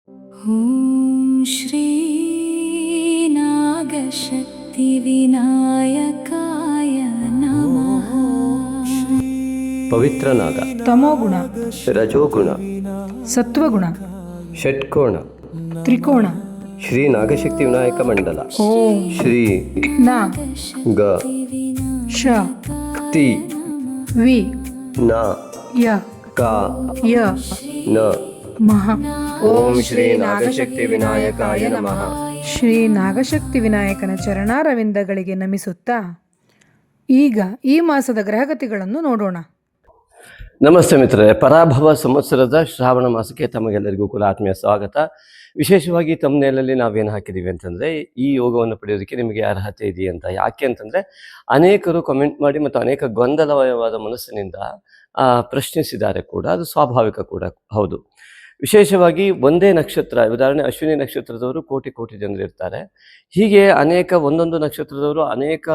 ಓಂ ಶ್ರೀ ನಾಗಶಕ್ತಿ ವಿನಾಯಕಾಯ ನಮಃ. ಪವಿತ್ರ ನಾಗ, ತಮೋಗುಣ, ರಜೋಗುಣ, ಸತ್ವಗುಣ, ಷಟ್ಕೋಣ, ತ್ರಿಕೋಣ. ಶ್ರೀ ನಾಗಶಕ್ತಿ ವಿನಾಯಕ ಮಂಡಲ. ಓಂ ಶ್ರೀ ನ ಗ ಶ ತಿ ವಿ ನ ಯ ಕ ಯ ನ. ಮಹ. ಓಂ ಶ್ರೀ ನಾಗಶಕ್ತಿ ವಿನಾಯಕಾಯ ನಮಃ. ಶ್ರೀ ನಾಗಶಕ್ತಿ ವಿನಾಯಕನ ಚರಣಾರವಿಂದಗಳಿಗೆ ನಮಿಸುತ್ತಾ ಈಗ ಈ ಮಾಸದ ಗ್ರಹಗತಿಗಳನ್ನು ನೋಡೋಣ. ನಮಸ್ತೆ ಮಿತ್ರರೇ, ಪರಾಭವ ಸಂವತ್ಸರದ ಶ್ರಾವಣ ಮಾಸಕ್ಕೆ ತಮಗೆಲ್ಲರಿಗೂ ಕೂಡ ಆತ್ಮೀಯ ಸ್ವಾಗತ. ವಿಶೇಷವಾಗಿ ತಮ್ಮನೇಲಲ್ಲಿ ನಾವೇನು ಹಾಕಿದ್ದೀವಿ ಅಂತಂದರೆ, ಈ ಯೋಗವನ್ನು ಪಡೆಯೋದಕ್ಕೆ ನಿಮಗೆ ಅರ್ಹತೆ ಇದೆಯಾ ಅಂತ. ಯಾಕೆ ಅಂತಂದರೆ, ಅನೇಕರು ಕಮೆಂಟ್ ಮಾಡಿ ಮತ್ತು ಅನೇಕ ಗೊಂದಲಮಯವಾದ ಮನಸ್ಸಿನಿಂದ ಪ್ರಶ್ನಿಸಿದ್ದಾರೆ ಕೂಡ. ಅದು ಸ್ವಾಭಾವಿಕ ಕೂಡ ಹೌದು. ವಿಶೇಷವಾಗಿ ಒಂದೇ ನಕ್ಷತ್ರ, ಉದಾಹರಣೆ ಅಶ್ವಿನಿ ನಕ್ಷತ್ರದವರು ಕೋಟಿ ಕೋಟಿ ಜನರು ಇರ್ತಾರೆ. ಹೀಗೆ ಅನೇಕ ಒಂದೊಂದು ನಕ್ಷತ್ರದವರು ಅನೇಕ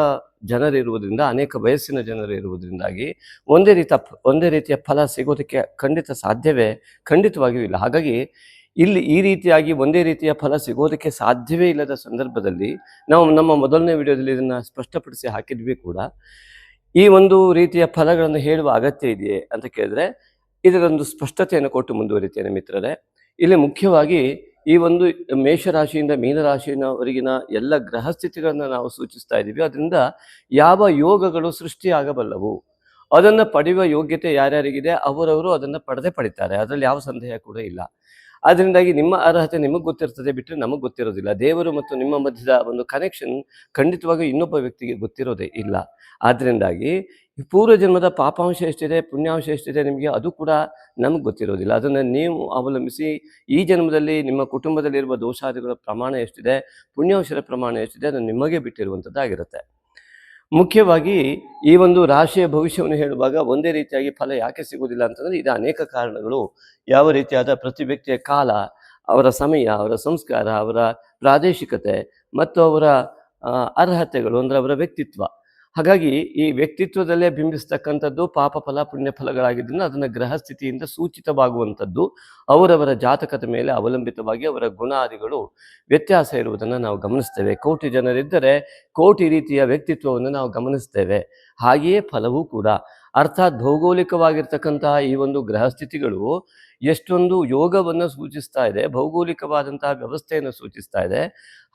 ಜನರಿರುವುದರಿಂದ, ಅನೇಕ ವಯಸ್ಸಿನ ಜನರು ಇರುವುದರಿಂದಾಗಿ ಒಂದೇ ರೀತಿಯ ಫಲ ಸಿಗೋದಕ್ಕೆ ಖಂಡಿತವಾಗಿಯೂ ಇಲ್ಲ. ಹಾಗಾಗಿ ಇಲ್ಲಿ ಈ ರೀತಿಯಾಗಿ ಒಂದೇ ರೀತಿಯ ಫಲ ಸಿಗೋದಕ್ಕೆ ಸಾಧ್ಯವೇ ಇಲ್ಲದ ಸಂದರ್ಭದಲ್ಲಿ ನಾವು ನಮ್ಮ ಮೊದಲನೇ ವಿಡಿಯೋದಲ್ಲಿ ಇದನ್ನು ಸ್ಪಷ್ಟಪಡಿಸಿ ಹಾಕಿದ್ವಿ ಕೂಡ. ಈ ಒಂದು ರೀತಿಯ ಫಲಗಳನ್ನು ಹೇಳುವ ಅಗತ್ಯ ಇದೆಯೇ ಅಂತ ಕೇಳಿದ್ರೆ, ಇದರೊಂದು ಸ್ಪಷ್ಟತೆಯನ್ನು ಕೊಟ್ಟು ಮುಂದುವರಿತೇನೆ ಮಿತ್ರರೇ. ಇಲ್ಲಿ ಮುಖ್ಯವಾಗಿ ಈ ಒಂದು ಮೇಷರಾಶಿಯಿಂದ ಮೀನರಾಶಿಯವರೆಗಿನ ಎಲ್ಲ ಗ್ರಹ ಸ್ಥಿತಿಗಳನ್ನು ನಾವು ಸೂಚಿಸ್ತಾ ಇದ್ದೀವಿ. ಅದರಿಂದ ಯಾವ ಯೋಗಗಳು ಸೃಷ್ಟಿಯಾಗಬಲ್ಲವು, ಅದನ್ನು ಪಡೆಯುವ ಯೋಗ್ಯತೆ ಯಾರ್ಯಾರಿಗಿದೆ ಅವರವರು ಅದನ್ನು ಪಡಿತಾರೆ. ಅದರಲ್ಲಿ ಯಾವ ಸಂದೇಹ ಕೂಡ ಇಲ್ಲ. ಅದರಿಂದಾಗಿ ನಿಮ್ಮ ಅರ್ಹತೆ ನಿಮಗೆ ಗೊತ್ತಿರ್ತದೆ, ಬಿಟ್ಟರೆ ನಮಗೆ ಗೊತ್ತಿರೋದಿಲ್ಲ. ದೇವರು ಮತ್ತು ನಿಮ್ಮ ಮಧ್ಯದ ಒಂದು ಕನೆಕ್ಷನ್ ಖಂಡಿತವಾಗಿ ಇನ್ನೊಬ್ಬ ವ್ಯಕ್ತಿಗೆ ಗೊತ್ತಿರೋದೇ ಇಲ್ಲ. ಆದ್ದರಿಂದಾಗಿ ಪೂರ್ವ ಜನ್ಮದ ಪಾಪಾಂಶ ಎಷ್ಟಿದೆ, ಪುಣ್ಯಾಂಶ ಎಷ್ಟಿದೆ ನಿಮಗೆ, ಅದು ಕೂಡ ನಮಗೆ ಗೊತ್ತಿರೋದಿಲ್ಲ. ಅದನ್ನು ನೀವು ಅವಲಂಬಿಸಿ ಈ ಜನ್ಮದಲ್ಲಿ ನಿಮ್ಮ ಕುಟುಂಬದಲ್ಲಿರುವ ದೋಷಾದಿಗಳ ಪ್ರಮಾಣ ಎಷ್ಟಿದೆ, ಪುಣ್ಯಾಂಶದ ಪ್ರಮಾಣ ಎಷ್ಟಿದೆ, ಅದನ್ನು ನಿಮಗೆ ಬಿಟ್ಟಿರುವಂಥದ್ದಾಗಿರುತ್ತೆ. ಮುಖ್ಯವಾಗಿ ಈ ಒಂದು ರಾಶಿಯ ಭವಿಷ್ಯವನ್ನು ಹೇಳುವಾಗ ಒಂದೇ ರೀತಿಯಾಗಿ ಫಲ ಯಾಕೆ ಸಿಗುವುದಿಲ್ಲ ಅಂತಂದರೆ, ಇದು ಅನೇಕ ಕಾರಣಗಳು. ಯಾವ ರೀತಿಯಾದ ಪ್ರತಿ ವ್ಯಕ್ತಿಯ ಕಾಲ, ಅವರ ಸಮಯ, ಅವರ ಸಂಸ್ಕಾರ, ಅವರ ಪ್ರಾದೇಶಿಕತೆ ಮತ್ತು ಅವರ ಅರ್ಹತೆಗಳು ಅಂದರೆ ಅವರ ವ್ಯಕ್ತಿತ್ವ. ಹಾಗಾಗಿ ಈ ವ್ಯಕ್ತಿತ್ವದಲ್ಲೇ ಬಿಂಬಿಸ್ತಕ್ಕಂಥದ್ದು ಪಾಪ ಫಲ ಪುಣ್ಯ ಫಲಗಳಾಗಿದ್ದರಿಂದ ಅದನ್ನು ಗ್ರಹಸ್ಥಿತಿಯಿಂದ ಸೂಚಿತವಾಗುವಂಥದ್ದು. ಅವರವರ ಜಾತಕದ ಮೇಲೆ ಅವಲಂಬಿತವಾಗಿ ಅವರ ಗುಣಾದಿಗಳು ವ್ಯತ್ಯಾಸ ಇರುವುದನ್ನು ನಾವು ಗಮನಿಸ್ತೇವೆ. ಕೋಟಿ ಜನರಿದ್ದರೆ ಕೋಟಿ ರೀತಿಯ ವ್ಯಕ್ತಿತ್ವವನ್ನು ನಾವು ಗಮನಿಸ್ತೇವೆ. ಹಾಗೆಯೇ ಫಲವೂ ಕೂಡ. ಅರ್ಥಾತ್ ಭೌಗೋಳಿಕವಾಗಿರ್ತಕ್ಕಂತಹ ಈ ಒಂದು ಗ್ರಹಸ್ಥಿತಿಗಳು ಎಷ್ಟೊಂದು ಯೋಗವನ್ನು ಸೂಚಿಸ್ತಾ ಇದೆ, ಭೌಗೋಳಿಕವಾದಂತಹ ವ್ಯವಸ್ಥೆಯನ್ನು ಸೂಚಿಸ್ತಾ ಇದೆ.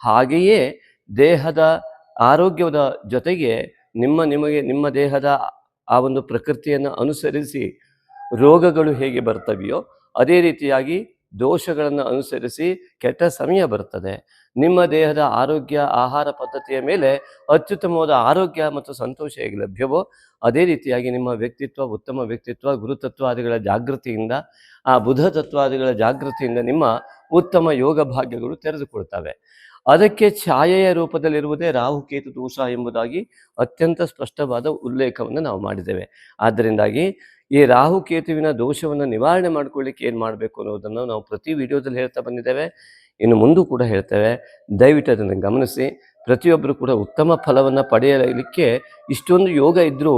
ಹಾಗೆಯೇ ದೇಹದ ಆರೋಗ್ಯದ ಜೊತೆಗೆ ನಿಮ್ಮ ದೇಹದ ಆ ಒಂದು ಪ್ರಕೃತಿಯನ್ನು ಅನುಸರಿಸಿ ರೋಗಗಳು ಹೇಗೆ ಬರ್ತವೆಯೋ ಅದೇ ರೀತಿಯಾಗಿ ದೋಷಗಳನ್ನು ಅನುಸರಿಸಿ ಕೆಟ್ಟ ಸಮಯ ಬರ್ತದೆ. ನಿಮ್ಮ ದೇಹದ ಆರೋಗ್ಯ, ಆಹಾರ ಪದ್ಧತಿಯ ಮೇಲೆ ಅತ್ಯುತ್ತಮವಾದ ಆರೋಗ್ಯ ಮತ್ತು ಸಂತೋಷ ಹೇಗೆ ಲಭ್ಯವೋ ಅದೇ ರೀತಿಯಾಗಿ ನಿಮ್ಮ ವ್ಯಕ್ತಿತ್ವ, ಉತ್ತಮ ವ್ಯಕ್ತಿತ್ವ, ಗುರುತತ್ವಾದಿಗಳ ಜಾಗೃತಿಯಿಂದ, ಆ ಬುಧ ತತ್ವಾದಿಗಳ ಜಾಗೃತಿಯಿಂದ ನಿಮ್ಮ ಉತ್ತಮ ಯೋಗ ಭಾಗ್ಯಗಳು ತೆರೆದುಕೊಳ್ತವೆ. ಅದಕ್ಕೆ ಛಾಯೆಯ ರೂಪದಲ್ಲಿರುವುದೇ ರಾಹುಕೇತು ದೋಷ ಎಂಬುದಾಗಿ ಅತ್ಯಂತ ಸ್ಪಷ್ಟವಾದ ಉಲ್ಲೇಖವನ್ನು ನಾವು ಮಾಡಿದ್ದೇವೆ. ಆದ್ದರಿಂದಾಗಿ ಈ ರಾಹುಕೇತುವಿನ ದೋಷವನ್ನು ನಿವಾರಣೆ ಮಾಡಿಕೊಳ್ಳಿಕ್ಕೆ ಏನು ಮಾಡಬೇಕು ಅನ್ನೋದನ್ನು ನಾವು ಪ್ರತಿ ವಿಡಿಯೋದಲ್ಲಿ ಹೇಳ್ತಾ ಬಂದಿದ್ದೇವೆ, ಇನ್ನು ಮುಂದೂ ಕೂಡ ಹೇಳ್ತೇವೆ. ದಯವಿಟ್ಟು ಅದನ್ನು ಗಮನಿಸಿ. ಪ್ರತಿಯೊಬ್ಬರು ಕೂಡ ಉತ್ತಮ ಫಲವನ್ನು ಪಡೆಯಲಿಕ್ಕೆ ಇಷ್ಟೊಂದು ಯೋಗ ಇದ್ದರೂ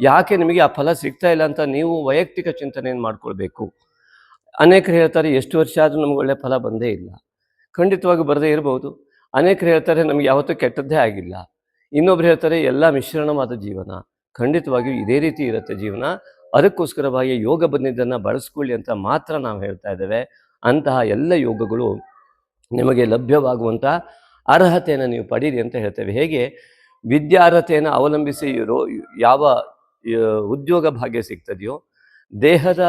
ಯಾಕೆ ನಿಮಗೆ ಆ ಫಲ ಸಿಗ್ತಾ ಇಲ್ಲ ಅಂತ ನೀವು ವೈಯಕ್ತಿಕ ಚಿಂತನೆಯನ್ನು ಮಾಡಿಕೊಳ್ಬೇಕು. ಅನೇಕರು ಹೇಳ್ತಾರೆ, ಎಷ್ಟು ವರ್ಷ ಆದರೂ ನಮಗೆ ಒಳ್ಳೆಯ ಫಲ ಬಂದೇ ಇಲ್ಲ. ಖಂಡಿತವಾಗಿ ಬರದೇ ಇರಬಹುದು. ಅನೇಕರು ಹೇಳ್ತಾರೆ, ನಮಗೆ ಯಾವತ್ತೂ ಕೆಟ್ಟದ್ದೇ ಆಗಿಲ್ಲ. ಇನ್ನೊಬ್ರು ಹೇಳ್ತಾರೆ, ಎಲ್ಲ ಮಿಶ್ರಣವಾದ ಜೀವನ. ಖಂಡಿತವಾಗಿಯೂ ಇದೇ ರೀತಿ ಇರುತ್ತೆ ಜೀವನ. ಅದಕ್ಕೋಸ್ಕರವಾಗಿ ಯೋಗ ಬಂದಿದ್ದನ್ನು ಬಳಸ್ಕೊಳ್ಳಿ ಅಂತ ಮಾತ್ರ ನಾವು ಹೇಳ್ತಾ ಇದ್ದೇವೆ. ಅಂತಹ ಎಲ್ಲ ಯೋಗಗಳು ನಿಮಗೆ ಲಭ್ಯವಾಗುವಂಥ ಅರ್ಹತೆಯನ್ನು ನೀವು ಪಡೀರಿ ಅಂತ ಹೇಳ್ತೇವೆ. ಹೇಗೆ ವಿದ್ಯಾರ್ಹತೆಯನ್ನು ಅವಲಂಬಿಸಿ ಯಾವ ಉದ್ಯೋಗ ಭಾಗ್ಯ ಸಿಗ್ತದೆಯೋ, ದೇಹದ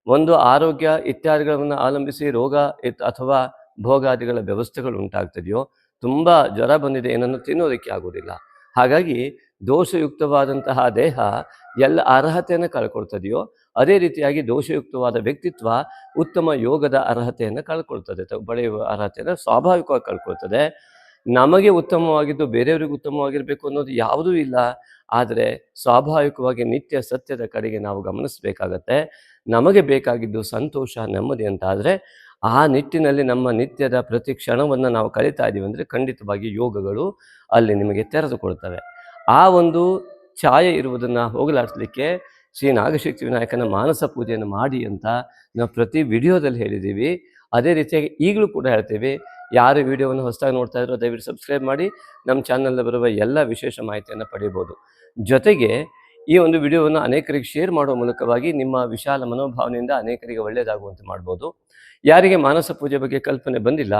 ಒಂದು ಆರೋಗ್ಯ ಇತ್ಯಾದಿಗಳನ್ನು ಅವಲಂಬಿಸಿ ರೋಗ ಅಥವಾ ಭೋಗಾದಿಗಳ ವ್ಯವಸ್ಥೆಗಳು ಉಂಟಾಗ್ತದೆಯೋ, ತುಂಬ ಜ್ವರ ಬಂದಿದೆ, ಏನನ್ನು ತಿನ್ನೋದಕ್ಕೆ ಆಗೋದಿಲ್ಲ. ಹಾಗಾಗಿ ದೋಷಯುಕ್ತವಾದಂತಹ ದೇಹ ಎಲ್ಲ ಅರ್ಹತೆಯನ್ನು ಕಳ್ಕೊಳ್ತದೆಯೋ ಅದೇ ರೀತಿಯಾಗಿ ದೋಷಯುಕ್ತವಾದ ವ್ಯಕ್ತಿತ್ವ ಉತ್ತಮ ಯೋಗದ ಅರ್ಹತೆಯನ್ನು ಕಳ್ಕೊಳ್ತದೆ, ಪಡೆಯುವ ಅರ್ಹತೆಯನ್ನು ಸ್ವಾಭಾವಿಕವಾಗಿ ಕಳ್ಕೊಳ್ತದೆ. ನಮಗೆ ಉತ್ತಮವಾಗಿದ್ದು ಬೇರೆಯವರಿಗೆ ಉತ್ತಮವಾಗಿರಬೇಕು ಅನ್ನೋದು ಯಾವುದೂ ಇಲ್ಲ. ಆದರೆ ಸ್ವಾಭಾವಿಕವಾಗಿ ನಿತ್ಯ ಸತ್ಯದ ಕಡೆಗೆ ನಾವು ಗಮನಿಸಬೇಕಾಗತ್ತೆ. ನಮಗೆ ಬೇಕಾಗಿದ್ದು ಸಂತೋಷ, ನೆಮ್ಮದಿ ಅಂತ ಆದರೆ ಆ ನಿಟ್ಟಿನಲ್ಲಿ ನಮ್ಮ ನಿತ್ಯದ ಪ್ರತಿ ಕ್ಷಣವನ್ನು ನಾವು ಕಳೀತಾ ಇದ್ದೀವಿ ಅಂದರೆ ಖಂಡಿತವಾಗಿ ಯೋಗಗಳು ಅಲ್ಲಿ ನಿಮಗೆ ತೆರೆದುಕೊಳ್ತವೆ. ಆ ಒಂದು ಛಾಯೆ ಇರುವುದನ್ನು ಹೋಗಲಾಡಿಸಲಿಕ್ಕೆ ಶ್ರೀ ನಾಗಶಕ್ತಿ ವಿನಾಯಕನ ಮಾನಸ ಪೂಜೆಯನ್ನು ಮಾಡಿ ಅಂತ ನಾವು ಪ್ರತಿ ವಿಡಿಯೋದಲ್ಲಿ ಹೇಳಿದ್ದೀವಿ. ಅದೇ ರೀತಿಯಾಗಿ ಈಗಲೂ ಕೂಡ ಹೇಳ್ತೀವಿ, ಯಾರು ವಿಡಿಯೋವನ್ನು ಹೊಸದಾಗಿ ನೋಡ್ತಾ ಇದ್ರೋ ದಯವಿಟ್ಟು ಸಬ್ಸ್ಕ್ರೈಬ್ ಮಾಡಿ ನಮ್ಮ ಚಾನಲ್ನಲ್ಲಿ ಬರುವ ಎಲ್ಲ ವಿಶೇಷ ಮಾಹಿತಿಯನ್ನು ಪಡೆಯಬಹುದು. ಜೊತೆಗೆ ಈ ಒಂದು ವಿಡಿಯೋವನ್ನು ಅನೇಕರಿಗೆ ಶೇರ್ ಮಾಡುವ ಮೂಲಕವಾಗಿ ನಿಮ್ಮ ವಿಶಾಲ ಮನೋಭಾವನೆಯಿಂದ ಅನೇಕರಿಗೆ ಒಳ್ಳೆಯದಾಗುವಂತೆ ಮಾಡ್ಬೋದು. ಯಾರಿಗೆ ಮಾನಸ ಪೂಜೆ ಬಗ್ಗೆ ಕಲ್ಪನೆ ಬಂದಿಲ್ಲ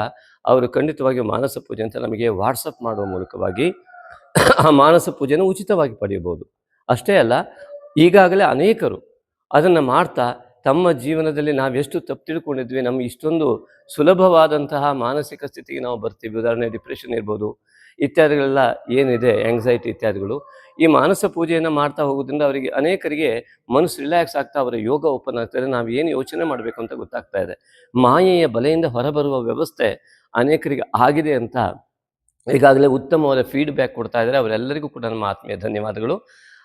ಅವರು ಖಂಡಿತವಾಗಿಯೂ ಮಾನಸ ಪೂಜೆ ಅಂತ ನಮಗೆ ವಾಟ್ಸಪ್ ಮಾಡುವ ಮೂಲಕವಾಗಿ ಆ ಮಾನಸ ಪೂಜೆಯನ್ನು ಉಚಿತವಾಗಿ ಪಡೆಯಬಹುದು. ಅಷ್ಟೇ ಅಲ್ಲ, ಈಗಾಗಲೇ ಅನೇಕರು ಅದನ್ನು ಮಾಡ್ತಾ ತಮ್ಮ ಜೀವನದಲ್ಲಿ ನಾವೆಷ್ಟು ತಪ್ಪು ತಿಳ್ಕೊಂಡಿದ್ವಿ, ನಮ್ಗೆ ಇಷ್ಟೊಂದು ಸುಲಭವಾದಂತಹ ಮಾನಸಿಕ ಸ್ಥಿತಿಗೆ ನಾವು ಬರ್ತೀವಿ. ಉದಾಹರಣೆ ಡಿಪ್ರೆಷನ್ ಇರ್ಬೋದು, ಇತ್ಯಾದಿಗಳೆಲ್ಲ ಏನಿದೆ, ಆಂಗ್ಸೈಟಿ ಇತ್ಯಾದಿಗಳು. ಈ ಮಾನಸ ಪೂಜೆಯನ್ನು ಮಾಡ್ತಾ ಹೋಗೋದ್ರಿಂದ ಅವರಿಗೆ ಅನೇಕರಿಗೆ ಮನಸ್ಸು ರಿಲ್ಯಾಕ್ಸ್ ಆಗ್ತಾ ಅವರ ಯೋಗ ಓಪನ್ ಆಗ್ತದೆ. ನಾವು ಏನು ಯೋಚನೆ ಮಾಡಬೇಕು ಅಂತ ಗೊತ್ತಾಗ್ತಾ ಇದೆ. ಮಾಯೆಯ ಬಲೆಯಿಂದ ಹೊರಬರುವ ವ್ಯವಸ್ಥೆ ಅನೇಕರಿಗೆ ಆಗಿದೆ ಅಂತ ಈಗಾಗಲೇ ಉತ್ತಮವಾದ ಫೀಡ್ಬ್ಯಾಕ್ ಕೊಡ್ತಾ ಇದ್ದಾರೆ. ಅವರೆಲ್ಲರಿಗೂ ಕೂಡ ನಮ್ಮ ಆತ್ಮೀಯ ಧನ್ಯವಾದಗಳು.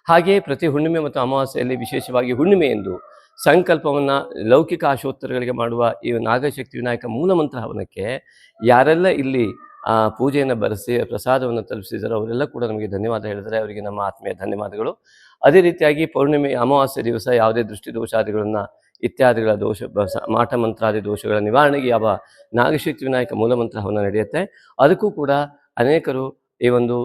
ಹಾಗೆಯೇ ಪ್ರತಿ ಹುಣ್ಣಿಮೆ ಮತ್ತು ಅಮಾವಾಸ್ಯೆಯಲ್ಲಿ, ವಿಶೇಷವಾಗಿ ಹುಣ್ಣಿಮೆ ಎಂದು ಸಂಕಲ್ಪವನ್ನು ಲೌಕಿಕ ಆಶೋತ್ತರಗಳಿಗೆ ಮಾಡುವ ಈ ನಾಗಶಕ್ತಿ ವಿನಾಯಕ ಮೂಲಮಂತ್ರ ಹವನಕ್ಕೆ ಯಾರೆಲ್ಲ ಇಲ್ಲಿ ಪೂಜೆಯನ್ನು ಬರೆಸಿ ಪ್ರಸಾದವನ್ನು ತಲುಪಿಸಿದಾರೋ ಅವರೆಲ್ಲ ಕೂಡ ನಮಗೆ ಧನ್ಯವಾದ ಹೇಳಿದರೆ ಅವರಿಗೆ ನಮ್ಮ ಆತ್ಮೀಯ ಧನ್ಯವಾದಗಳು. ಅದೇ ರೀತಿಯಾಗಿ ಪೌರ್ಣಿಮೆ ಅಮಾವಾಸ್ಯೆ ದಿವಸ ಯಾವುದೇ ದೃಷ್ಟಿ ದೋಷಾದಿಗಳನ್ನು ಇತ್ಯಾದಿಗಳ ದೋಷ ಮಾಟ ಮಂತ್ರಾದಿ ದೋಷಗಳ ನಿವಾರಣೆಗೆ ಯಾವ ನಾಗಶಕ್ತಿ ವಿನಾಯಕ ಮೂಲಮಂತ್ರ ಹವನ ನಡೆಯುತ್ತೆ, ಅದಕ್ಕೂ ಕೂಡ ಅನೇಕರು ಈ ಒಂದು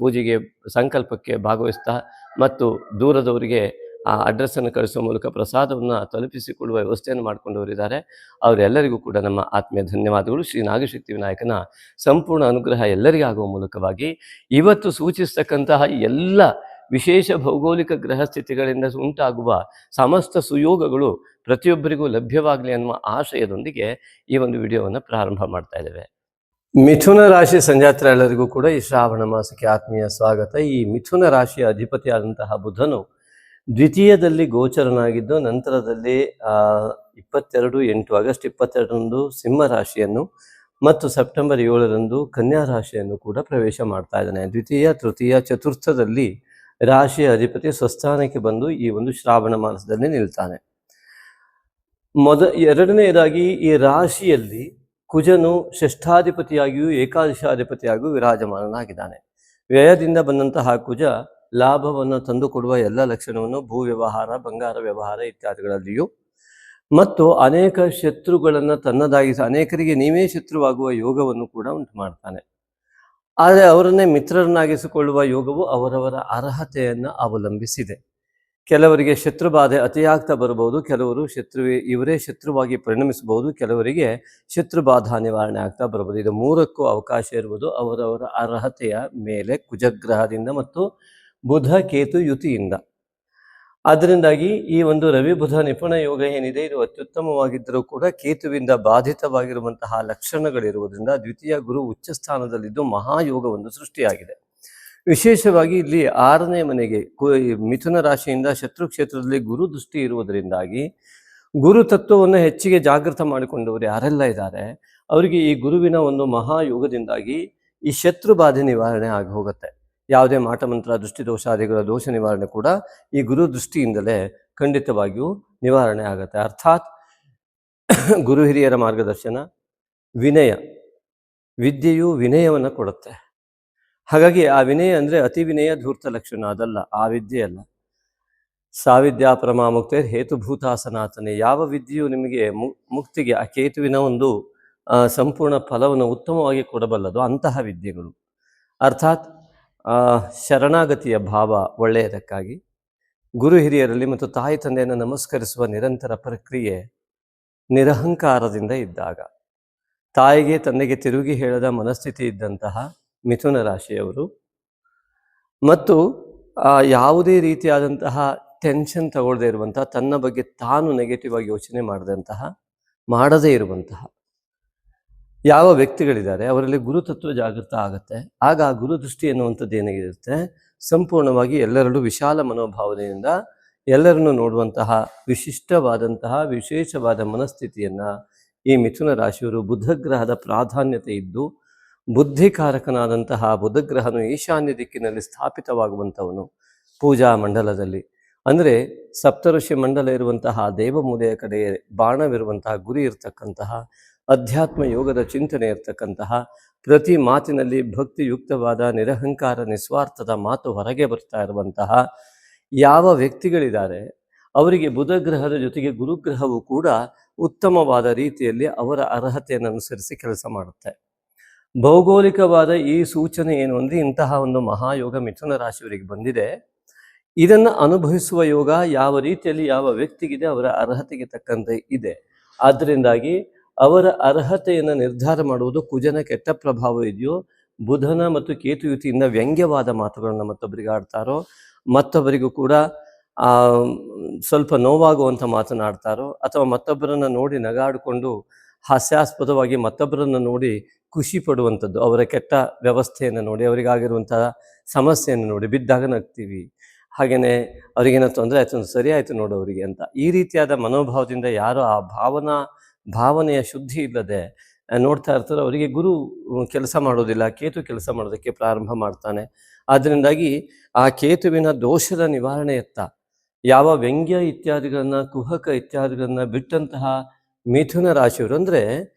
ಪೂಜೆಗೆ ಸಂಕಲ್ಪಕ್ಕೆ ಭಾಗವಹಿಸ್ತಾ ಮತ್ತು ದೂರದವರಿಗೆ ಆ ಅಡ್ರೆಸ್ಸನ್ನು ಕಳಿಸುವ ಮೂಲಕ ಪ್ರಸಾದವನ್ನು ತಲುಪಿಸಿಕೊಳ್ಳುವ ವ್ಯವಸ್ಥೆಯನ್ನು ಮಾಡಿಕೊಂಡವರಿದ್ದಾರೆ. ಅವರೆಲ್ಲರಿಗೂ ಕೂಡ ನಮ್ಮ ಆತ್ಮೀಯ ಧನ್ಯವಾದಗಳು. ಶ್ರೀ ನಾಗಶಕ್ತಿ ವಿನಾಯಕನ ಸಂಪೂರ್ಣ ಅನುಗ್ರಹ ಎಲ್ಲರಿಗೂ ಆಗುವ ಮೂಲಕವಾಗಿ ಇವತ್ತು ಸೂಚಿಸ್ತಕ್ಕಂತಹ ಎಲ್ಲ ವಿಶೇಷ ಭೌಗೋಳಿಕ ಗ್ರಹ ಸ್ಥಿತಿಗಳಿಂದ ಉಂಟಾಗುವ ಸಮಸ್ತ ಸುಯೋಗಗಳು ಪ್ರತಿಯೊಬ್ಬರಿಗೂ ಲಭ್ಯವಾಗಲಿ ಅನ್ನುವ ಆಶಯದೊಂದಿಗೆ ಈ ಒಂದು ವಿಡಿಯೋವನ್ನು ಪ್ರಾರಂಭ ಮಾಡ್ತಾ ಇದ್ದೇವೆ. ಮಿಥುನ ರಾಶಿ ಸಂಜಾತರೆಲ್ಲರಿಗೂ ಕೂಡ ಈ ಶ್ರಾವಣ ಮಾಸಕ್ಕೆ ಆತ್ಮೀಯ ಸ್ವಾಗತ. ಈ ಮಿಥುನ ರಾಶಿಯ ಅಧಿಪತಿಯಾದಂತಹ ಬುಧನು ದ್ವಿತೀಯದಲ್ಲಿ ಗೋಚರನಾಗಿದ್ದು ನಂತರದಲ್ಲಿ 22 ಆಗಸ್ಟ್ 22ರಂದು ಸಿಂಹ ರಾಶಿಯನ್ನು ಮತ್ತು ಸೆಪ್ಟೆಂಬರ್ 7ರಂದು ಕನ್ಯಾ ರಾಶಿಯನ್ನು ಕೂಡ ಪ್ರವೇಶ ಮಾಡ್ತಾ ಇದ್ದಾನೆ. ದ್ವಿತೀಯ, ತೃತೀಯ, ಚತುರ್ಥದಲ್ಲಿ ರಾಶಿಯ ಅಧಿಪತಿ ಸ್ವಸ್ಥಾನಕ್ಕೆ ಬಂದು ಈ ಒಂದು ಶ್ರಾವಣ ಮಾಸದಲ್ಲಿ ನಿಲ್ತಾನೆ. ಎರಡನೆಯದಾಗಿ ಈ ರಾಶಿಯಲ್ಲಿ ಕುಜನು ಷಷ್ಠಾಧಿಪತಿಯಾಗಿಯೂ ಏಕಾದಶಾಧಿಪತಿಯಾಗಿಯೂ ವಿರಾಜಮಾನನಾಗಿದ್ದಾನೆ. ವ್ಯಯದಿಂದ ಬಂದಂತಹ ಕುಜ ಲಾಭವನ್ನು ತಂದುಕೊಡುವ ಎಲ್ಲ ಲಕ್ಷಣವನ್ನು ಭೂ ವ್ಯವಹಾರ, ಬಂಗಾರ ವ್ಯವಹಾರ ಇತ್ಯಾದಿಗಳಲ್ಲಿಯೂ ಮತ್ತು ಅನೇಕ ಶತ್ರುಗಳನ್ನು ತನ್ನದಾಗಿಸಿ ಅನೇಕರಿಗೆ ನೀವೇ ಶತ್ರುವಾಗುವ ಯೋಗವನ್ನು ಕೂಡ ಉಂಟು ಮಾಡ್ತಾನೆ. ಆದರೆ ಅವರನ್ನೇ ಮಿತ್ರರನ್ನಾಗಿಸಿಕೊಳ್ಳುವ ಯೋಗವು ಅವರವರ ಅರ್ಹತೆಯನ್ನು ಅವಲಂಬಿಸಿದೆ. ಕೆಲವರಿಗೆ ಶತ್ರುಬಾಧೆ ಅತಿಯಾಗ್ತಾ ಬರಬಹುದು, ಕೆಲವರು ಇವರೇ ಶತ್ರುವಾಗಿ ಪರಿಣಮಿಸಬಹುದು, ಕೆಲವರಿಗೆ ಶತ್ರುಬಾಧಾ ನಿವಾರಣೆ ಆಗ್ತಾ ಬರಬಹುದು. ಇದು ಮೂರಕ್ಕೂ ಅವಕಾಶ ಇರುವುದು ಅವರವರ ಅರ್ಹತೆಯ ಮೇಲೆ ಕುಜಗ್ರಹದಿಂದ ಮತ್ತು ಬುಧ ಕೇತು ಯುತಿಯಿಂದ. ಅದರಿಂದಾಗಿ ಈ ಒಂದು ರವಿ ಬುಧ ನಿಪುಣ ಯೋಗ ಏನಿದೆ ಇದು ಅತ್ಯುತ್ತಮವಾಗಿದ್ದರೂ ಕೂಡ ಕೇತುವಿಂದ ಬಾಧಿತವಾಗಿರುವಂತಹ ಲಕ್ಷಣಗಳಿರುವುದರಿಂದ ದ್ವಿತೀಯ ಗುರು ಉಚ್ಚ ಸ್ಥಾನದಲ್ಲಿದ್ದು ಮಹಾಯೋಗವೊಂದು ಸೃಷ್ಟಿಯಾಗಿದೆ. ವಿಶೇಷವಾಗಿ ಇಲ್ಲಿ 6ನೇ ಮನೆಗೆ ಮಿಥುನ ರಾಶಿಯಿಂದ ಶತ್ರು ಕ್ಷೇತ್ರದಲ್ಲಿ ಗುರು ದೃಷ್ಟಿ ಇರುವುದರಿಂದಾಗಿ ಗುರು ತತ್ವವನ್ನು ಹೆಚ್ಚಿಗೆ ಜಾಗೃತ ಮಾಡಿಕೊಂಡವರು ಯಾರೆಲ್ಲ ಇದ್ದಾರೆ ಅವರಿಗೆ ಈ ಗುರುವಿನ ಒಂದು ಮಹಾಯೋಗದಿಂದಾಗಿ ಈ ಶತ್ರು ಬಾಧೆ ನಿವಾರಣೆ ಆಗಿ ಹೋಗುತ್ತೆ. ಯಾವುದೇ ಮಾಟಮಂತ್ರ ದೃಷ್ಟಿ ದೋಷಾದಿಗಳ ದೋಷ ನಿವಾರಣೆ ಕೂಡ ಈ ಗುರು ದೃಷ್ಟಿಯಿಂದಲೇ ಖಂಡಿತವಾಗಿಯೂ ನಿವಾರಣೆ ಆಗುತ್ತೆ. ಅರ್ಥಾತ್ ಗುರು ಹಿರಿಯರ ಮಾರ್ಗದರ್ಶನ, ವಿನಯ, ವಿದ್ಯೆಯು ವಿನಯವನ್ನು ಕೊಡುತ್ತೆ. ಹಾಗಾಗಿ ಆ ವಿನಯ ಅಂದರೆ ಅತಿ ವಿನಯ ಧೂರ್ತ ಲಕ್ಷಣ, ಅದಲ್ಲ, ಆ ವಿದ್ಯೆ ಅಲ್ಲ. ಸಾವಿದ್ಯಾ ಪರಮಾಮುಕ್ತೆ ಹೇತುಭೂತ ಸನಾತನೆ. ಯಾವ ವಿದ್ಯೆಯು ನಿಮಗೆ ಮುಕ್ತಿಗೆ ಆ ಕೇತುವಿನ ಒಂದು ಸಂಪೂರ್ಣ ಫಲವನ್ನು ಉತ್ತಮವಾಗಿ ಕೊಡಬಲ್ಲದು ಅಂತಹ ವಿದ್ಯೆಗಳು. ಅರ್ಥಾತ್ ಶರಣಾಗತಿಯ ಭಾವ ಒಳ್ಳೆಯದಕ್ಕಾಗಿ ಗುರು ಹಿರಿಯರಲ್ಲಿ ಮತ್ತು ತಾಯಿ ತಂದೆಯನ್ನು ನಮಸ್ಕರಿಸುವ ನಿರಂತರ ಪ್ರಕ್ರಿಯೆ ನಿರಹಂಕಾರದಿಂದ ಇದ್ದಾಗ, ತಾಯಿಗೆ ತಂದೆಗೆ ತಿರುಗಿ ಹೇಳದ ಮನಸ್ಥಿತಿ ಇದ್ದಂತಹ ಮಿಥುನ ರಾಶಿಯವರು ಮತ್ತು ಯಾವುದೇ ರೀತಿಯಾದಂತಹ ಟೆನ್ಷನ್ ತಗೊಳ್ಳದೇ ಇರುವಂತಹ, ತನ್ನ ಬಗ್ಗೆ ತಾನು ನೆಗೆಟಿವ್ ಆಗಿ ಯೋಚನೆ ಮಾಡದೇ ಇರುವಂತಹ ಯಾವ ವ್ಯಕ್ತಿಗಳಿದ್ದಾರೆ ಅವರಲ್ಲಿ ಗುರುತತ್ವ ಜಾಗೃತ ಆಗುತ್ತೆ. ಆಗ ಆ ಗುರುದೃಷ್ಟಿ ಎನ್ನುವಂಥದ್ದು ಏನಾಗಿರುತ್ತೆ, ಸಂಪೂರ್ಣವಾಗಿ ಎಲ್ಲರಲ್ಲೂ ವಿಶಾಲ ಮನೋಭಾವನೆಯಿಂದ ಎಲ್ಲರನ್ನು ನೋಡುವಂತಹ ವಿಶಿಷ್ಟವಾದಂತಹ ವಿಶೇಷವಾದ ಮನಸ್ಥಿತಿಯನ್ನು ಈ ಮಿಥುನ ರಾಶಿಯವರು ಬುಧಗ್ರಹದ ಪ್ರಾಧಾನ್ಯತೆ ಇದ್ದು ಬುದ್ಧಿಕಾರಕನಾದಂತಹ ಬುಧಗ್ರಹನು ಈಶಾನ್ಯ ದಿಕ್ಕಿನಲ್ಲಿ ಸ್ಥಾಪಿತವಾಗುವಂಥವನು ಪೂಜಾ ಮಂಡಲದಲ್ಲಿ. ಅಂದರೆ ಸಪ್ತಋಷಿ ಮಂಡಲ ಇರುವಂತಹ ದೇವಮೂಲೆಯ ಕಡೆ ಬಾಣವಿರುವಂತಹ ಗುರಿ ಇರತಕ್ಕಂತಹ ಅಧ್ಯಾತ್ಮ ಯೋಗದ ಚಿಂತನೆ ಇರತಕ್ಕಂತಹ ಪ್ರತಿ ಮಾತಿನಲ್ಲಿ ಭಕ್ತಿಯುಕ್ತವಾದ ನಿರಹಂಕಾರ ನಿಸ್ವಾರ್ಥದ ಮಾತು ಹೊರಗೆ ಬರ್ತಾ ಇರುವಂತಹ ಯಾವ ವ್ಯಕ್ತಿಗಳಿದ್ದಾರೆ ಅವರಿಗೆ ಬುಧ ಗ್ರಹದ ಜೊತೆಗೆ ಗುರುಗ್ರಹವು ಕೂಡ ಉತ್ತಮವಾದ ರೀತಿಯಲ್ಲಿ ಅವರ ಅರ್ಹತೆಯನ್ನು ಅನುಸರಿಸಿ ಕೆಲಸ ಮಾಡುತ್ತೆ. ಭೌಗೋಳಿಕವಾದ ಈ ಸೂಚನೆ ಏನು ಅಂದರೆ ಇಂತಹ ಒಂದು ಮಹಾಯೋಗ ಮಿಥುನ ರಾಶಿಯವರಿಗೆ ಬಂದಿದೆ. ಇದನ್ನು ಅನುಭವಿಸುವ ಯೋಗ ಯಾವ ರೀತಿಯಲ್ಲಿ ಯಾವ ವ್ಯಕ್ತಿಗಿದೆ ಅವರ ಅರ್ಹತೆಗೆ ತಕ್ಕಂತೆ ಇದೆ. ಆದ್ದರಿಂದಾಗಿ ಅವರ ಅರ್ಹತೆಯನ್ನು ನಿರ್ಧಾರ ಮಾಡುವುದು ಕುಜನ ಕೆಟ್ಟ ಪ್ರಭಾವ ಇದೆಯೋ, ಬುಧನ ಮತ್ತು ಕೇತು ಯುತಿಯಿಂದ ವ್ಯಂಗ್ಯವಾದ ಮಾತುಗಳನ್ನು ಮತ್ತೊಬ್ಬರಿಗೆ ಆಡ್ತಾರೋ, ಮತ್ತೊಬ್ಬರಿಗೂ ಕೂಡ ಸ್ವಲ್ಪ ನೋವಾಗುವಂಥ ಮಾತನಾಡ್ತಾರೋ, ಅಥವಾ ಮತ್ತೊಬ್ಬರನ್ನು ನೋಡಿ ನಗಾಡಿಕೊಂಡು ಹಾಸ್ಯಾಸ್ಪದವಾಗಿ ಮತ್ತೊಬ್ಬರನ್ನು ನೋಡಿ ಖುಷಿ ಪಡುವಂಥದ್ದು, ಅವರ ಕೆಟ್ಟ ವ್ಯವಸ್ಥೆಯನ್ನು ನೋಡಿ, ಅವರಿಗಾಗಿರುವಂತಹ ಸಮಸ್ಯೆಯನ್ನು ನೋಡಿ ಬಿದ್ದಾಗ ನಗ್ತೀವಿ, ಹಾಗೆಯೇ ಅವರಿಗೇನೋ ತೊಂದರೆ ಆಯಿತು ಸರಿ ಆಯಿತು ನೋಡು ಅವರಿಗೆ ಅಂತ, ಈ ರೀತಿಯಾದ ಮನೋಭಾವದಿಂದ ಯಾರು ಆ ಭಾವನೆಯ ಶುದ್ಧಿ ಇಲ್ಲದೆ ನೋಡ್ತಾ ಇರ್ತಾರೋ ಅವರಿಗೆ ಗುರು ಕೆಲಸ ಮಾಡೋದಿಲ್ಲ, ಕೇತು ಕೆಲಸ ಮಾಡೋದಕ್ಕೆ ಪ್ರಾರಂಭ ಮಾಡ್ತಾನೆ. ಆದ್ದರಿಂದಾಗಿ ಆ ಕೇತುವಿನ ದೋಷದ ನಿವಾರಣೆಯತ್ತ ಯಾವ ವ್ಯಂಗ್ಯ ಇತ್ಯಾದಿಗಳನ್ನು, ಕುಹಕ ಇತ್ಯಾದಿಗಳನ್ನು ಬಿಟ್ಟಂತಹ ಮಿಥುನ ರಾಶಿಯವರು, ಅಂದರೆ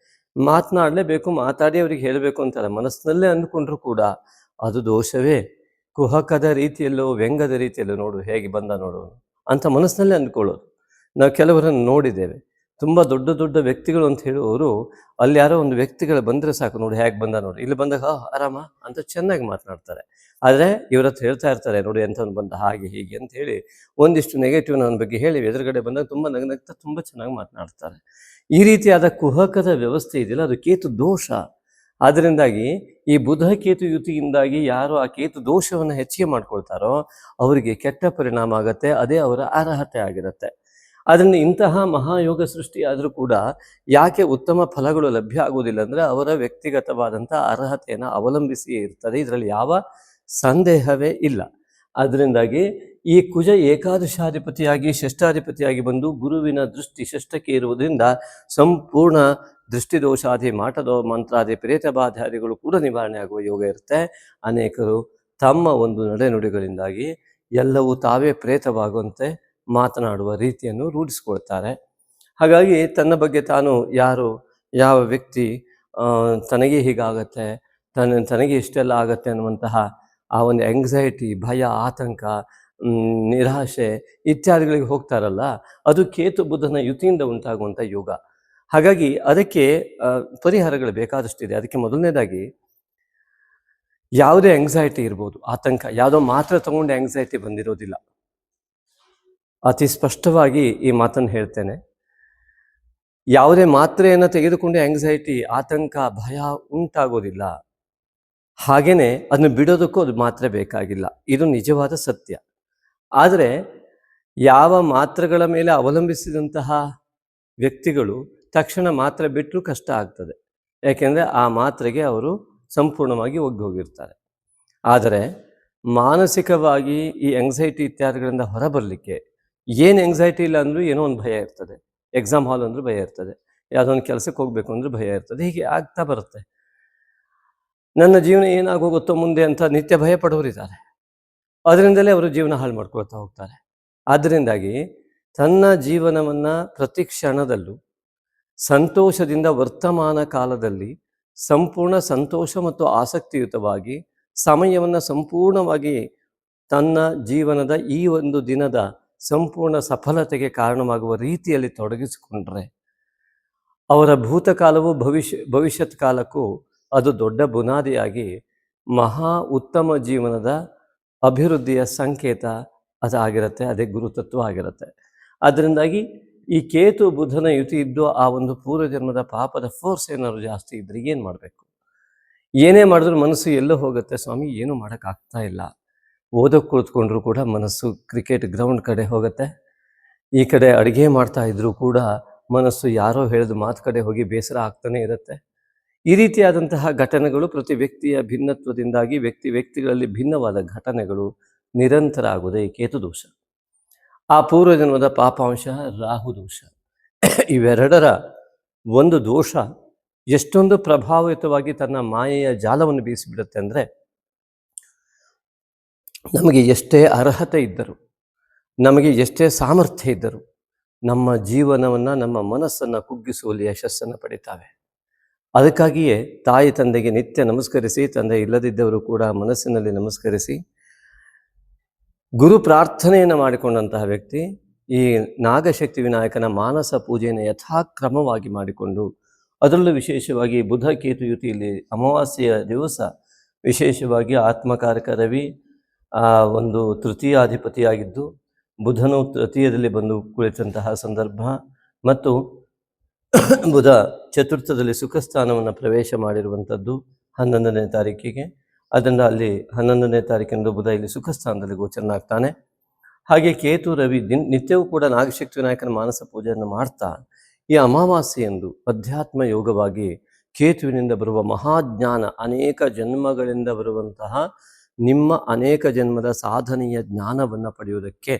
ಮಾತನಾಡಲೇಬೇಕು, ಮಾತಾಡಿ ಅವ್ರಿಗೆ ಹೇಳಬೇಕು ಅಂತಾರೆ, ಮನಸ್ಸಿನಲ್ಲೇ ಅಂದ್ಕೊಂಡ್ರು ಕೂಡ ಅದು ದೋಷವೇ. ಕುಹಕದ ರೀತಿಯಲ್ಲೋ ವ್ಯಂಗ್ಯದ ರೀತಿಯಲ್ಲೋ ನೋಡು ಹೇಗೆ ಬಂದ ನೋಡು ಅಂತ ಮನಸ್ಸಿನಲ್ಲೇ ಅಂದ್ಕೊಳ್ಳೋದು. ನಾವು ಕೆಲವರನ್ನು ನೋಡಿದ್ದೇವೆ, ತುಂಬ ದೊಡ್ಡ ದೊಡ್ಡ ವ್ಯಕ್ತಿಗಳು ಅಂತ ಹೇಳುವವರು ಅಲ್ಲಿ ಯಾರೋ ಒಂದು ವ್ಯಕ್ತಿಗಳು ಬಂದರೆ ಸಾಕು, ನೋಡಿ ಹೇಗೆ ಬಂದ ನೋಡಿ, ಇಲ್ಲಿ ಬಂದಾಗ ಆರಾಮ ಅಂತ ಚೆನ್ನಾಗಿ ಮಾತನಾಡ್ತಾರೆ. ಆದರೆ ಇವ್ರ ಹತ್ರ ಹೇಳ್ತಾ ಇರ್ತಾರೆ ನೋಡಿ ಎಂಥವ್ನು ಬಂದ ಹಾಗೆ ಹೀಗೆ ಅಂತ ಹೇಳಿ ಒಂದಿಷ್ಟು ನೆಗೆಟಿವ್ ನನ್ನ ಬಗ್ಗೆ ಹೇಳಿ ಎದುರುಗಡೆ ಬಂದಾಗ ತುಂಬ ನಗ್ನಗ್ತಾ ತುಂಬ ಚೆನ್ನಾಗಿ ಮಾತನಾಡ್ತಾರೆ. ಈ ರೀತಿಯಾದ ಕುಹಕದ ವ್ಯವಸ್ಥೆ ಇದೆಯಲ್ಲ ಅದು ಕೇತು ದೋಷ. ಆದ್ದರಿಂದಾಗಿ ಈ ಬುಧ ಕೇತು ಯುತಿಯಿಂದಾಗಿ ಯಾರು ಆ ಕೇತು ದೋಷವನ್ನು ಹೆಚ್ಚಿಗೆ ಮಾಡ್ಕೊಳ್ತಾರೋ ಅವರಿಗೆ ಕೆಟ್ಟ ಪರಿಣಾಮ ಆಗುತ್ತೆ, ಅದೇ ಅವರ ಅರ್ಹತೆ ಆಗಿರುತ್ತೆ. ಆದ್ದರಿಂದ ಇಂತಹ ಮಹಾಯೋಗ ಸೃಷ್ಟಿಯಾದರೂ ಕೂಡ ಯಾಕೆ ಉತ್ತಮ ಫಲಗಳು ಲಭ್ಯ ಆಗುವುದಿಲ್ಲ ಅಂದರೆ ಅವರ ವ್ಯಕ್ತಿಗತವಾದಂಥ ಅರ್ಹತೆಯನ್ನು ಅವಲಂಬಿಸಿಯೇ ಇರ್ತದೆ, ಇದರಲ್ಲಿ ಯಾವ ಸಂದೇಹವೇ ಇಲ್ಲ. ಅದರಿಂದಾಗಿ ಈ ಕುಜ ಏಕಾದಶಾಧಿಪತಿಯಾಗಿ ಷಷ್ಠಾಧಿಪತಿಯಾಗಿ ಬಂದು ಗುರುವಿನ ದೃಷ್ಟಿ ಷಷ್ಠಕ್ಕೆ ಇರುವುದರಿಂದ ಸಂಪೂರ್ಣ ದೃಷ್ಟಿದೋಷಾದಿ ಮಾಟದೋ ಮಂತ್ರಾದಿ ಪ್ರೇತಬಾಧಾದಿಗಳು ಕೂಡ ನಿವಾರಣೆ ಆಗುವ ಯೋಗ ಇರುತ್ತೆ. ಅನೇಕರು ತಮ್ಮ ಒಂದು ನಡೆನುಡಿಗಳಿಂದಾಗಿ ಎಲ್ಲವೂ ತಾವೇ ಪ್ರೇತವಾಗುವಂತೆ ಮಾತನಾಡುವ ರೀತಿಯನ್ನು ರೂಢಿಸ್ಕೊಳ್ತಾರೆ. ಹಾಗಾಗಿ ತನ್ನ ಬಗ್ಗೆ ತಾನು ಯಾವ ವ್ಯಕ್ತಿ ತನಗೆ ಹೀಗಾಗತ್ತೆ, ತನಗೆ ಇಷ್ಟೆಲ್ಲ ಆಗತ್ತೆ ಅನ್ನುವಂತಹ ಆ ಒಂದು ಆಂಗ್ಸೈಟಿ, ಭಯ, ಆತಂಕ, ನಿರಾಶೆ ಇತ್ಯಾದಿಗಳಿಗೆ ಹೋಗ್ತಾರಲ್ಲ, ಅದು ಕೇತು ಬುಧನ ಯುತಿಯಿಂದ ಉಂಟಾಗುವಂಥ ಯೋಗ. ಹಾಗಾಗಿ ಅದಕ್ಕೆ ಪರಿಹಾರಗಳು ಬೇಕಾದಷ್ಟಿದೆ. ಅದಕ್ಕೆ ಮೊದಲನೇದಾಗಿ ಯಾವುದೇ ಆಂಗ್ಸೈಟಿ ಇರ್ಬೋದು, ಆತಂಕ, ಯಾವುದೋ ಮಾತ್ರ ತಗೊಂಡು ಆಂಗ್ಸೈಟಿ ಬಂದಿರೋದಿಲ್ಲ. ಅತಿ ಸ್ಪಷ್ಟವಾಗಿ ಈ ಮಾತನ್ನು ಹೇಳ್ತೇನೆ, ಯಾವುದೇ ಮಾತ್ರೆಯನ್ನು ತೆಗೆದುಕೊಂಡು ಆಂಗ್ಸೈಟಿ, ಆತಂಕ, ಭಯ ಉಂಟಾಗೋದಿಲ್ಲ. ಹಾಗೆಯೇ ಅದನ್ನು ಬಿಡೋದಕ್ಕೂ ಅದು ಮಾತ್ರೆ ಬೇಕಾಗಿಲ್ಲ, ಇದು ನಿಜವಾದ ಸತ್ಯ. ಆದರೆ ಯಾವ ಮಾತ್ರೆಗಳ ಮೇಲೆ ಅವಲಂಬಿಸಿದಂತಹ ವ್ಯಕ್ತಿಗಳು ತಕ್ಷಣ ಮಾತ್ರೆ ಬಿಟ್ಟರೂ ಕಷ್ಟ ಆಗ್ತದೆ, ಯಾಕೆಂದರೆ ಆ ಮಾತ್ರೆಗೆ ಅವರು ಸಂಪೂರ್ಣವಾಗಿ ಹೋಗಿರ್ತಾರೆ. ಆದರೆ ಮಾನಸಿಕವಾಗಿ ಈ ಆಂಗ್ಸೈಟಿ ಇತ್ಯಾದಿಗಳಿಂದ ಹೊರಬರಲಿಕ್ಕೆ ಏನು ಆಂಗ್ಸೈಟಿ ಇಲ್ಲ ಅಂದರೂ ಏನೋ ಒಂದು ಭಯ ಇರ್ತದೆ, ಎಕ್ಸಾಮ್ ಹಾಲ್ ಅಂದರೂ ಭಯ ಇರ್ತದೆ, ಯಾವುದೋ ಒಂದು ಕೆಲಸಕ್ಕೆ ಹೋಗಬೇಕು ಅಂದರೂ ಭಯ ಇರ್ತದೆ, ಹೀಗೆ ಆಗ್ತಾ ಬರುತ್ತೆ. ನನ್ನ ಜೀವನ ಏನಾಗೋಗುತ್ತೋ ಮುಂದೆ ಅಂತ ನಿತ್ಯ ಭಯ ಪಡೋರಿದ್ದಾರೆ, ಅದರಿಂದಲೇ ಅವರು ಜೀವನ ಹಾಳು ಮಾಡ್ಕೊಳ್ತಾ ಹೋಗ್ತಾರೆ. ಆದ್ದರಿಂದಾಗಿ ತನ್ನ ಜೀವನವನ್ನು ಪ್ರತಿ ಕ್ಷಣದಲ್ಲೂ ಸಂತೋಷದಿಂದ ವರ್ತಮಾನ ಕಾಲದಲ್ಲಿ ಸಂಪೂರ್ಣ ಸಂತೋಷ ಮತ್ತು ಆಸಕ್ತಿಯುತವಾಗಿ ಸಮಯವನ್ನು ಸಂಪೂರ್ಣವಾಗಿ ತನ್ನ ಜೀವನದ ಈ ಒಂದು ದಿನದ ಸಂಪೂರ್ಣ ಸಫಲತೆಗೆ ಕಾರಣವಾಗುವ ರೀತಿಯಲ್ಲಿ ತೊಡಗಿಸಿಕೊಂಡ್ರೆ ಅವರ ಭೂತಕಾಲವೂ ಭವಿಷ್ಯತ್ ಕಾಲಕ್ಕೂ ಅದು ದೊಡ್ಡ ಬುನಾದಿಯಾಗಿ ಮಹಾ ಉತ್ತಮ ಜೀವನದ ಅಭಿವೃದ್ಧಿಯ ಸಂಕೇತ ಅದಾಗಿರುತ್ತೆ, ಅದೇ ಗುರುತತ್ವ ಆಗಿರುತ್ತೆ. ಅದರಿಂದಾಗಿ ಈ ಕೇತು ಬುಧನ ಯುತಿ ಇದ್ದು ಆ ಒಂದು ಪೂರ್ವಜನ್ಮದ ಪಾಪದ ಫೋರ್ಸ್ ಏನಾದ್ರು ಜಾಸ್ತಿ ಇದ್ರೆ ಏನು ಮಾಡಬೇಕು? ಏನೇ ಮಾಡಿದ್ರು ಮನಸ್ಸು ಎಲ್ಲೋ ಹೋಗುತ್ತೆ, ಸ್ವಾಮಿ ಏನೂ ಮಾಡೋಕ್ಕಾಗ್ತಾ ಇಲ್ಲ. ಓದೋಕ್ಕೆ ಕುಳಿತುಕೊಂಡ್ರೂ ಕೂಡ ಮನಸ್ಸು ಕ್ರಿಕೆಟ್ ಗ್ರೌಂಡ್ ಕಡೆ ಹೋಗುತ್ತೆ, ಈ ಕಡೆ ಅಡುಗೆ ಮಾಡ್ತಾ ಇದ್ರೂ ಕೂಡ ಮನಸ್ಸು ಯಾರೋ ಹೇಳಿದ ಮಾತು ಕಡೆ ಹೋಗಿ ಬೇಸರ ಆಗ್ತಾನೆ ಇರುತ್ತೆ. ಈ ರೀತಿಯಾದಂತಹ ಘಟನೆಗಳು ಪ್ರತಿ ವ್ಯಕ್ತಿಯ ಭಿನ್ನತ್ವದಿಂದಾಗಿ ವ್ಯಕ್ತಿಗಳಲ್ಲಿ ಭಿನ್ನವಾದ ಘಟನೆಗಳು ನಿರಂತರ ಆಗುವುದೇ ಈ ಕೇತು ದೋಷ. ಆ ಪೂರ್ವಜನ್ಮದ ಪಾಪಾಂಶ ರಾಹು ದೋಷ, ಇವೆರಡರ ಒಂದು ದೋಷ ಎಷ್ಟೊಂದು ಪ್ರಭಾವಿತವಾಗಿ ತನ್ನ ಮಾಯೆಯ ಜಾಲವನ್ನು ಬೀಸಿಬಿಡುತ್ತೆ ಅಂದರೆ, ನಮಗೆ ಎಷ್ಟೇ ಅರ್ಹತೆ ಇದ್ದರೂ, ನಮಗೆ ಎಷ್ಟೇ ಸಾಮರ್ಥ್ಯ ಇದ್ದರೂ ನಮ್ಮ ಜೀವನವನ್ನು, ನಮ್ಮ ಮನಸ್ಸನ್ನು ಕುಗ್ಗಿಸುವಲ್ಲಿ ಯಶಸ್ಸನ್ನು ಪಡಿತಾವೆ. ಅದಕ್ಕಾಗಿಯೇ ತಾಯಿ ತಂದೆಗೆ ನಿತ್ಯ ನಮಸ್ಕರಿಸಿ, ತಂದೆ ಇಲ್ಲದಿದ್ದವರು ಕೂಡ ಮನಸ್ಸಿನಲ್ಲಿ ನಮಸ್ಕರಿಸಿ ಗುರು ಪ್ರಾರ್ಥನೆಯನ್ನು ಮಾಡಿಕೊಂಡಂತಹ ವ್ಯಕ್ತಿ ಈ ನಾಗಶಕ್ತಿ ವಿನಾಯಕನ ಮಾನಸ ಪೂಜೆಯನ್ನು ಯಥಾಕ್ರಮವಾಗಿ ಮಾಡಿಕೊಂಡು, ಅದರಲ್ಲೂ ವಿಶೇಷವಾಗಿ ಬುಧ ಕೇತು ಯುತಿಯಲ್ಲಿ ಅಮಾವಾಸ್ಯೆಯ ದಿವಸ ವಿಶೇಷವಾಗಿ ಆತ್ಮಕಾರಕ ರವಿ ಒಂದು ತೃತೀಯಾಧಿಪತಿಯಾಗಿದ್ದು ಬುಧನು ತೃತೀಯದಲ್ಲಿ ಬಂದು ಕುಳಿತಂತಹ ಸಂದರ್ಭ ಮತ್ತು ಬುಧ ಚತುರ್ಥದಲ್ಲಿ ಸುಖಸ್ಥಾನವನ್ನು ಪ್ರವೇಶ ಮಾಡಿರುವಂಥದ್ದು 11ನೇ ತಾರೀಕಿಗೆ. ಅದನ್ನು ಅಲ್ಲಿ 11ನೇ ತಾರೀಕಿಂದು ಬುಧ ಇಲ್ಲಿ ಸುಖಸ್ಥಾನದಲ್ಲಿ ಗೋಚರನಾಗ್ತಾನೆ. ಹಾಗೆ ಕೇತು ರವಿ ನಿತ್ಯವೂ ಕೂಡ ನಾಗಶಕ್ತಿ ವಿನಾಯಕನ ಮಾನಸ ಪೂಜೆಯನ್ನು ಮಾಡ್ತಾ ಈ ಅಮಾವಾಸ್ಯೆಯಂದು ಅಧ್ಯಾತ್ಮ ಯೋಗವಾಗಿ ಕೇತುವಿನಿಂದ ಬರುವ ಮಹಾಜ್ಞಾನ, ಅನೇಕ ಜನ್ಮಗಳಿಂದ ಬರುವಂತಹ ನಿಮ್ಮ ಅನೇಕ ಜನ್ಮದ ಸಾಧನೆಯ ಜ್ಞಾನವನ್ನು ಪಡೆಯುವುದಕ್ಕೆ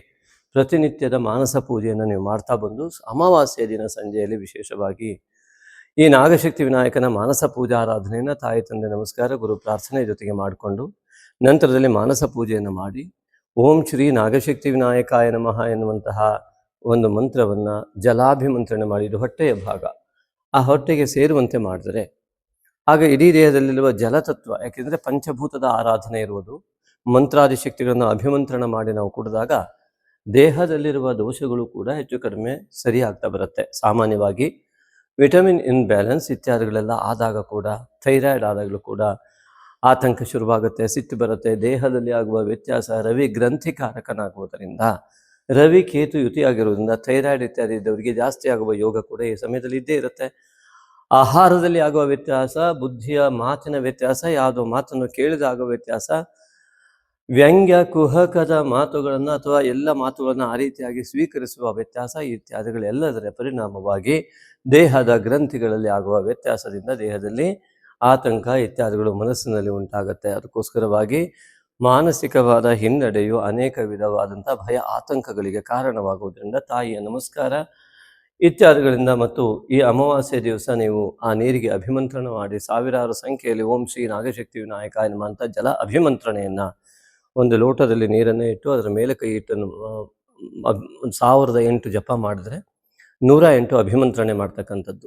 ಪ್ರತಿನಿತ್ಯದ ಮಾನಸ ಪೂಜೆಯನ್ನು ನೀವು ಮಾಡ್ತಾ ಬಂದು ಅಮಾವಾಸ್ಯೆಯ ದಿನ ಸಂಜೆಯಲ್ಲಿ ವಿಶೇಷವಾಗಿ ಈ ನಾಗಶಕ್ತಿ ವಿನಾಯಕನ ಮಾನಸ ಪೂಜಾರಾಧನೆಯನ್ನು ತಾಯಿ ತಂದೆ ನಮಸ್ಕಾರ ಗುರು ಪ್ರಾರ್ಥನೆ ಜೊತೆಗೆ ಮಾಡಿಕೊಂಡು ನಂತರದಲ್ಲಿ ಮಾನಸ ಪೂಜೆಯನ್ನು ಮಾಡಿ ಓಂ ಶ್ರೀ ನಾಗಶಕ್ತಿ ವಿನಾಯಕಾಯ ನಮಃ ಎನ್ನುವಂತಹ ಒಂದು ಮಂತ್ರವನ್ನು ಜಲಾಭಿಮಂತ್ರಣ ಮಾಡಿ, ಇದು ಹೊಟ್ಟೆಯ ಭಾಗ, ಆ ಹೊಟ್ಟೆಗೆ ಸೇರುವಂತೆ ಮಾಡಿದರೆ ಆಗ ಇಡೀ ದೇಹದಲ್ಲಿರುವ ಜಲತತ್ವ, ಯಾಕೆಂದರೆ ಪಂಚಭೂತದ ಆರಾಧನೆ ಇರುವುದು, ಮಂತ್ರಾದಿ ಶಕ್ತಿಗಳನ್ನು ಅಭಿಮಂತ್ರಣ ಮಾಡಿ ನಾವು ಕುಡಿದಾಗ ದೇಹದಲ್ಲಿರುವ ದೋಷಗಳು ಕೂಡ ಹೆಚ್ಚು ಕಡಿಮೆ ಸರಿಯಾಗ್ತಾ ಬರುತ್ತೆ. ಸಾಮಾನ್ಯವಾಗಿ ವಿಟಮಿನ್ ಇನ್ಬ್ಯಾಲೆನ್ಸ್ ಇತ್ಯಾದಿಗಳೆಲ್ಲ ಆದಾಗ ಕೂಡ, ಥೈರಾಯ್ಡ್ ಆದಾಗಲೂ ಕೂಡ ಆತಂಕ ಶುರುವಾಗುತ್ತೆ, ಸಿಟ್ಟು ಬರುತ್ತೆ, ದೇಹದಲ್ಲಿ ಆಗುವ ವ್ಯತ್ಯಾಸ ರವಿ ಗ್ರಂಥಿಕಾರಕನಾಗುವುದರಿಂದ, ರವಿ ಕೇತು ಯುತಿಯಾಗಿರುವುದರಿಂದ ಥೈರಾಯ್ಡ್ ಇತ್ಯಾದಿ ಇದ್ದವರಿಗೆ ಜಾಸ್ತಿ ಆಗುವ ಯೋಗ ಕೂಡ ಈ ಸಮಯದಲ್ಲಿ ಇದ್ದೇ ಇರುತ್ತೆ. ಆಹಾರದಲ್ಲಿ ಆಗುವ ವ್ಯತ್ಯಾಸ, ಬುದ್ಧಿಯ ಮಾತಿನ ವ್ಯತ್ಯಾಸ, ಯಾವುದೋ ಮಾತನ್ನು ಕೇಳಿದಾಗುವ ವ್ಯತ್ಯಾಸ, ವ್ಯಂಗ್ಯ ಕುಹಕದ ಮಾತುಗಳನ್ನು ಅಥವಾ ಎಲ್ಲ ಮಾತುಗಳನ್ನು ಆ ರೀತಿಯಾಗಿ ಸ್ವೀಕರಿಸುವ ವ್ಯತ್ಯಾಸ ಇತ್ಯಾದಿಗಳೆಲ್ಲದರ ಪರಿಣಾಮವಾಗಿ ದೇಹದ ಗ್ರಂಥಿಗಳಲ್ಲಿ ಆಗುವ ವ್ಯತ್ಯಾಸದಿಂದ ದೇಹದಲ್ಲಿ ಆತಂಕ ಇತ್ಯಾದಿಗಳು ಮನಸ್ಸಿನಲ್ಲಿ ಉಂಟಾಗುತ್ತೆ. ಅದಕ್ಕೋಸ್ಕರವಾಗಿ ಮಾನಸಿಕವಾದ ಹಿನ್ನಡೆಯು ಅನೇಕ ವಿಧವಾದಂಥ ಭಯ ಆತಂಕಗಳಿಗೆ ಕಾರಣವಾಗುವುದರಿಂದ ತಾಯಿಯ ನಮಸ್ಕಾರ ಇತ್ಯಾದಿಗಳಿಂದ ಮತ್ತು ಈ ಅಮಾವಾಸ್ಯೆ ದಿವಸ ನೀವು ಆ ನೀರಿಗೆ ಅಭಿಮಂತ್ರಣ ಮಾಡಿ ಸಾವಿರಾರು ಸಂಖ್ಯೆಯಲ್ಲಿ ಓಂ ಶ್ರೀ ನಾಗಶಕ್ತಿ ವಿನಾಯಕ ಎನ್ನುವಂಥ ಜಲ ಅಭಿಮಂತ್ರಣೆಯನ್ನು ಒಂದು ಲೋಟದಲ್ಲಿ ನೀರನ್ನು ಇಟ್ಟು ಅದರ ಮೇಲೆ ಕೈ ಇಟ್ಟು 1008 ಜಪ ಮಾಡಿದ್ರೆ 108 ಅಭಿಮಂತ್ರಣೆ ಮಾಡ್ತಕ್ಕಂಥದ್ದು.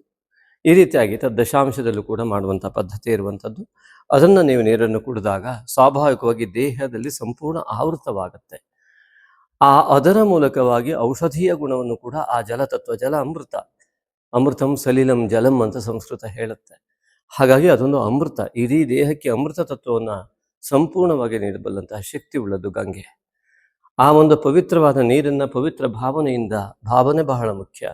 ಈ ರೀತಿಯಾಗಿ ದಶಾಂಶದಲ್ಲೂ ಕೂಡ ಮಾಡುವಂಥ ಪದ್ಧತಿ ಇರುವಂಥದ್ದು. ಅದನ್ನು ನೀವು ನೀರನ್ನು ಕುಡಿದಾಗ ಸ್ವಾಭಾವಿಕವಾಗಿ ದೇಹದಲ್ಲಿ ಸಂಪೂರ್ಣ ಆವೃತವಾಗುತ್ತೆ. ಅದರ ಮೂಲಕವಾಗಿ ಔಷಧೀಯ ಗುಣವನ್ನು ಕೂಡ ಆ ಜಲತತ್ವ, ಜಲ ಅಮೃತ, ಅಮೃತಂ ಸಲಿಲಂ ಜಲಂ ಅಂತ ಸಂಸ್ಕೃತ ಹೇಳುತ್ತೆ. ಹಾಗಾಗಿ ಅದೊಂದು ಅಮೃತ, ಇಡೀ ದೇಹಕ್ಕೆ ಅಮೃತ ತತ್ವವನ್ನು ಸಂಪೂರ್ಣವಾಗಿ ನೀಡಬಲ್ಲಂತಹ ಶಕ್ತಿ ಉಳ್ಳದ್ದು ಗಂಗೆ. ಆ ಒಂದು ಪವಿತ್ರವಾದ ನೀರನ್ನು ಪವಿತ್ರ ಭಾವನೆ ಬಹಳ ಮುಖ್ಯ,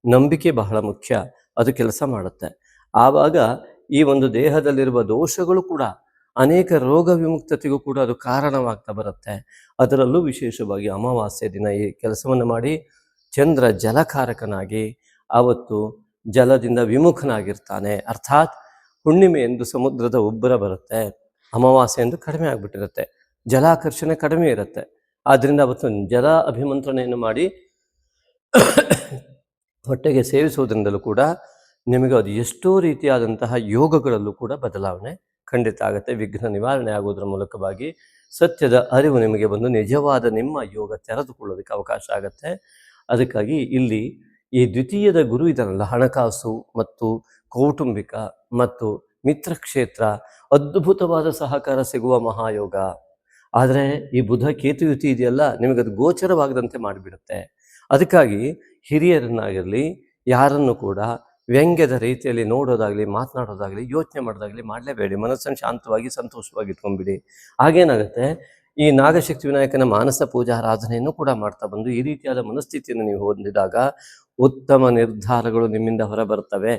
ನಂಬಿಕೆ ಬಹಳ ಮುಖ್ಯ, ಅದು ಕೆಲಸ ಮಾಡುತ್ತೆ. ಆವಾಗ ಈ ಒಂದು ದೇಹದಲ್ಲಿರುವ ದೋಷಗಳು ಕೂಡ ಅನೇಕ ರೋಗ ವಿಮುಕ್ತತೆಗೂ ಕೂಡ ಅದು ಕಾರಣವಾಗ್ತಾ ಬರುತ್ತೆ. ಅದರಲ್ಲೂ ವಿಶೇಷವಾಗಿ ಅಮಾವಾಸ್ಯೆ ದಿನ ಈ ಕೆಲಸವನ್ನು ಮಾಡಿ ಚಂದ್ರ ಜಲಕಾರಕನಾಗಿ ಆವತ್ತು ಜಲದಿಂದ ವಿಮುಖನಾಗಿರ್ತಾನೆ. ಅರ್ಥಾತ್ ಹುಣ್ಣಿಮೆ ಎಂದು ಸಮುದ್ರದ ಉಬ್ಬರ ಬರುತ್ತೆ, ಅಮಾವಾಸ್ಯೆ ಎಂದು ಕಡಿಮೆ ಆಗಿಬಿಟ್ಟಿರುತ್ತೆ, ಜಲಾಕರ್ಷಣೆ ಕಡಿಮೆ ಇರುತ್ತೆ. ಆದ್ದರಿಂದ ಅವತ್ತು ಜಲ ಅಭಿಮಂತ್ರಣೆಯನ್ನು ಮಾಡಿ ಹೊಟ್ಟೆಗೆ ಸೇವಿಸುವುದರಿಂದಲೂ ಕೂಡ ನಿಮಗೆ ಅದು ಎಷ್ಟೋ ರೀತಿಯಾದಂತಹ ಯೋಗಗಳಲ್ಲೂ ಕೂಡ ಬದಲಾವಣೆ ಖಂಡಿತ ಆಗುತ್ತೆ. ವಿಘ್ನ ನಿವಾರಣೆ ಆಗೋದ್ರ ಮೂಲಕವಾಗಿ ಸತ್ಯದ ಅರಿವು ನಿಮಗೆ ಬಂದು ನಿಜವಾದ ನಿಮ್ಮ ಯೋಗ ತೆರೆದುಕೊಳ್ಳೋದಕ್ಕೆ ಅವಕಾಶ ಆಗುತ್ತೆ. ಅದಕ್ಕಾಗಿ ಇಲ್ಲಿ ಈ ದ್ವಿತೀಯದ ಗುರು ಇದನ್ನಲ್ಲ, ಹಣಕಾಸು ಮತ್ತು ಕೌಟುಂಬಿಕ ಮತ್ತು ಮಿತ್ರಕ್ಷೇತ್ರ ಅದ್ಭುತವಾದ ಸಹಕಾರ ಸಿಗುವ ಮಹಾಯೋಗ. ಆದರೆ ಈ ಬುಧ ಕೇತು ಯುತಿ ಇದೆಯಲ್ಲ, ನಿಮಗದು ಗೋಚರವಾಗದಂತೆ ಮಾಡಿಬಿಡುತ್ತೆ. ಅದಕ್ಕಾಗಿ ಹಿರಿಯರನ್ನಾಗಿರಲಿ ಯಾರನ್ನು ಕೂಡ ವ್ಯಂಗ್ಯದ ರೀತಿಯಲ್ಲಿ ನೋಡೋದಾಗಲಿ ಮಾತನಾಡೋದಾಗಲಿ ಯೋಚನೆ ಮಾಡೋದಾಗಲಿ ಮಾಡಲೇಬೇಡಿ. ಮನಸ್ಸನ್ನು ಶಾಂತವಾಗಿ ಸಂತೋಷವಾಗಿ ಇಟ್ಕೊಂಡ್ಬಿಡಿ. ಆಗೇನಾಗುತ್ತೆ, ಈ ನಾಗಶಕ್ತಿ ವಿನಾಯಕನ ಮಾನಸ ಪೂಜಾರಾಧನೆಯನ್ನು ಕೂಡ ಮಾಡ್ತಾ ಬಂದು ಈ ರೀತಿಯಾದ ಮನಸ್ಥಿತಿಯನ್ನು ನೀವು ಹೊಂದಿದಾಗ ಉತ್ತಮ ನಿರ್ಧಾರಗಳು ನಿಮ್ಮಿಂದ ಹೊರಬರ್ತವೆ.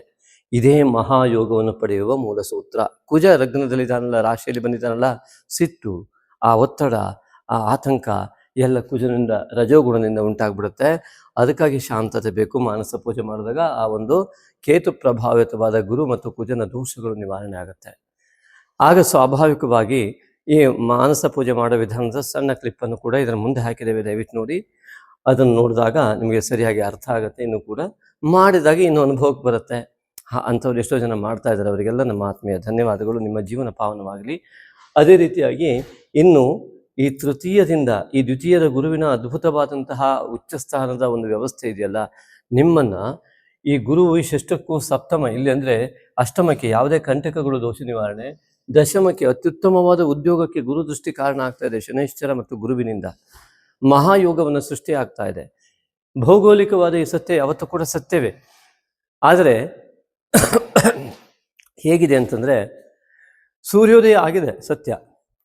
ಇದೇ ಮಹಾಯೋಗವನ್ನು ಪಡೆಯುವ ಮೂಲ ಸೂತ್ರ. ಕುಜ ಲಗ್ನದಲ್ಲಿದ್ದಾನಲ್ಲ, ರಾಶಿಯಲ್ಲಿ ಬಂದಿದ್ದಾನಲ್ಲ, ಸಿಟ್ಟು, ಆ ಒತ್ತಡ, ಆ ಆತಂಕ ಎಲ್ಲ ಕುಜನಿಂದ ರಜೋಗುಣದಿಂದ ಉಂಟಾಗ್ಬಿಡುತ್ತೆ. ಅದಕ್ಕಾಗಿ ಶಾಂತತೆ ಬೇಕು. ಮಾನಸ ಪೂಜೆ ಮಾಡಿದಾಗ ಆ ಒಂದು ಕೇತು ಪ್ರಭಾವಿತವಾದ ಗುರು ಮತ್ತು ಕುಜನ ದೋಷಗಳು ನಿವಾರಣೆ ಆಗುತ್ತೆ. ಆಗ ಸ್ವಾಭಾವಿಕವಾಗಿ ಈ ಮಾನಸ ಪೂಜೆ ಮಾಡೋ ವಿಧಾನದ ಸಣ್ಣ ಕ್ಲಿಪ್ಪನ್ನು ಕೂಡ ಇದರ ಮುಂದೆ ಹಾಕಿದ್ದೇವೆ, ದಯವಿಟ್ಟು ನೋಡಿ. ಅದನ್ನು ನೋಡಿದಾಗ ನಿಮಗೆ ಸರಿಯಾಗಿ ಅರ್ಥ ಆಗುತ್ತೆ. ಇನ್ನು ಕೂಡ ಮಾಡಿದಾಗ ಇನ್ನು ಅನುಭವಕ್ಕೆ ಬರುತ್ತೆ. ಅಂಥವ್ರು ಎಷ್ಟೋ ಜನ ಮಾಡ್ತಾ ಇದ್ದಾರೆ, ಅವರಿಗೆಲ್ಲ ನಮ್ಮ ಆತ್ಮೀಯ ಧನ್ಯವಾದಗಳು. ನಿಮ್ಮ ಜೀವನ ಪಾವನವಾಗಲಿ. ಅದೇ ರೀತಿಯಾಗಿ ಇನ್ನು ಈ ತೃತೀಯದಿಂದ ಈ ದ್ವಿತೀಯದ ಗುರುವಿನ ಅದ್ಭುತವಾದಂತಹ ಉಚ್ಚಸ್ಥಾನದ ಒಂದು ವ್ಯವಸ್ಥೆ ಇದೆಯಲ್ಲ, ನಿಮ್ಮನ್ನು ಈ ಗುರು ಷಷ್ಠಕ್ಕೂ ಸಪ್ತಮ, ಇಲ್ಲಿ ಅಂದರೆ ಅಷ್ಟಮಕ್ಕೆ ಯಾವುದೇ ಕಂಟಕಗಳು ದೋಷ ನಿವಾರಣೆ, ದಶಮಕ್ಕೆ ಅತ್ಯುತ್ತಮವಾದ ಉದ್ಯೋಗಕ್ಕೆ ಗುರು ದೃಷ್ಟಿ ಕಾರಣ ಆಗ್ತಾ ಇದೆ. ಶನೈಶ್ಚರ ಮತ್ತು ಗುರುವಿನಿಂದ ಮಹಾಯೋಗವನ್ನು ಸೃಷ್ಟಿ ಆಗ್ತಾ ಇದೆ. ಭೌಗೋಳಿಕವಾದ ಈ ಸತ್ಯ ಯಾವತ್ತೂ ಕೂಡ ಸತ್ಯವೇ. ಆದರೆ ಹೇಗಿದೆ ಅಂತಂದರೆ, ಸೂರ್ಯೋದಯ ಆಗಿದೆ ಸತ್ಯ,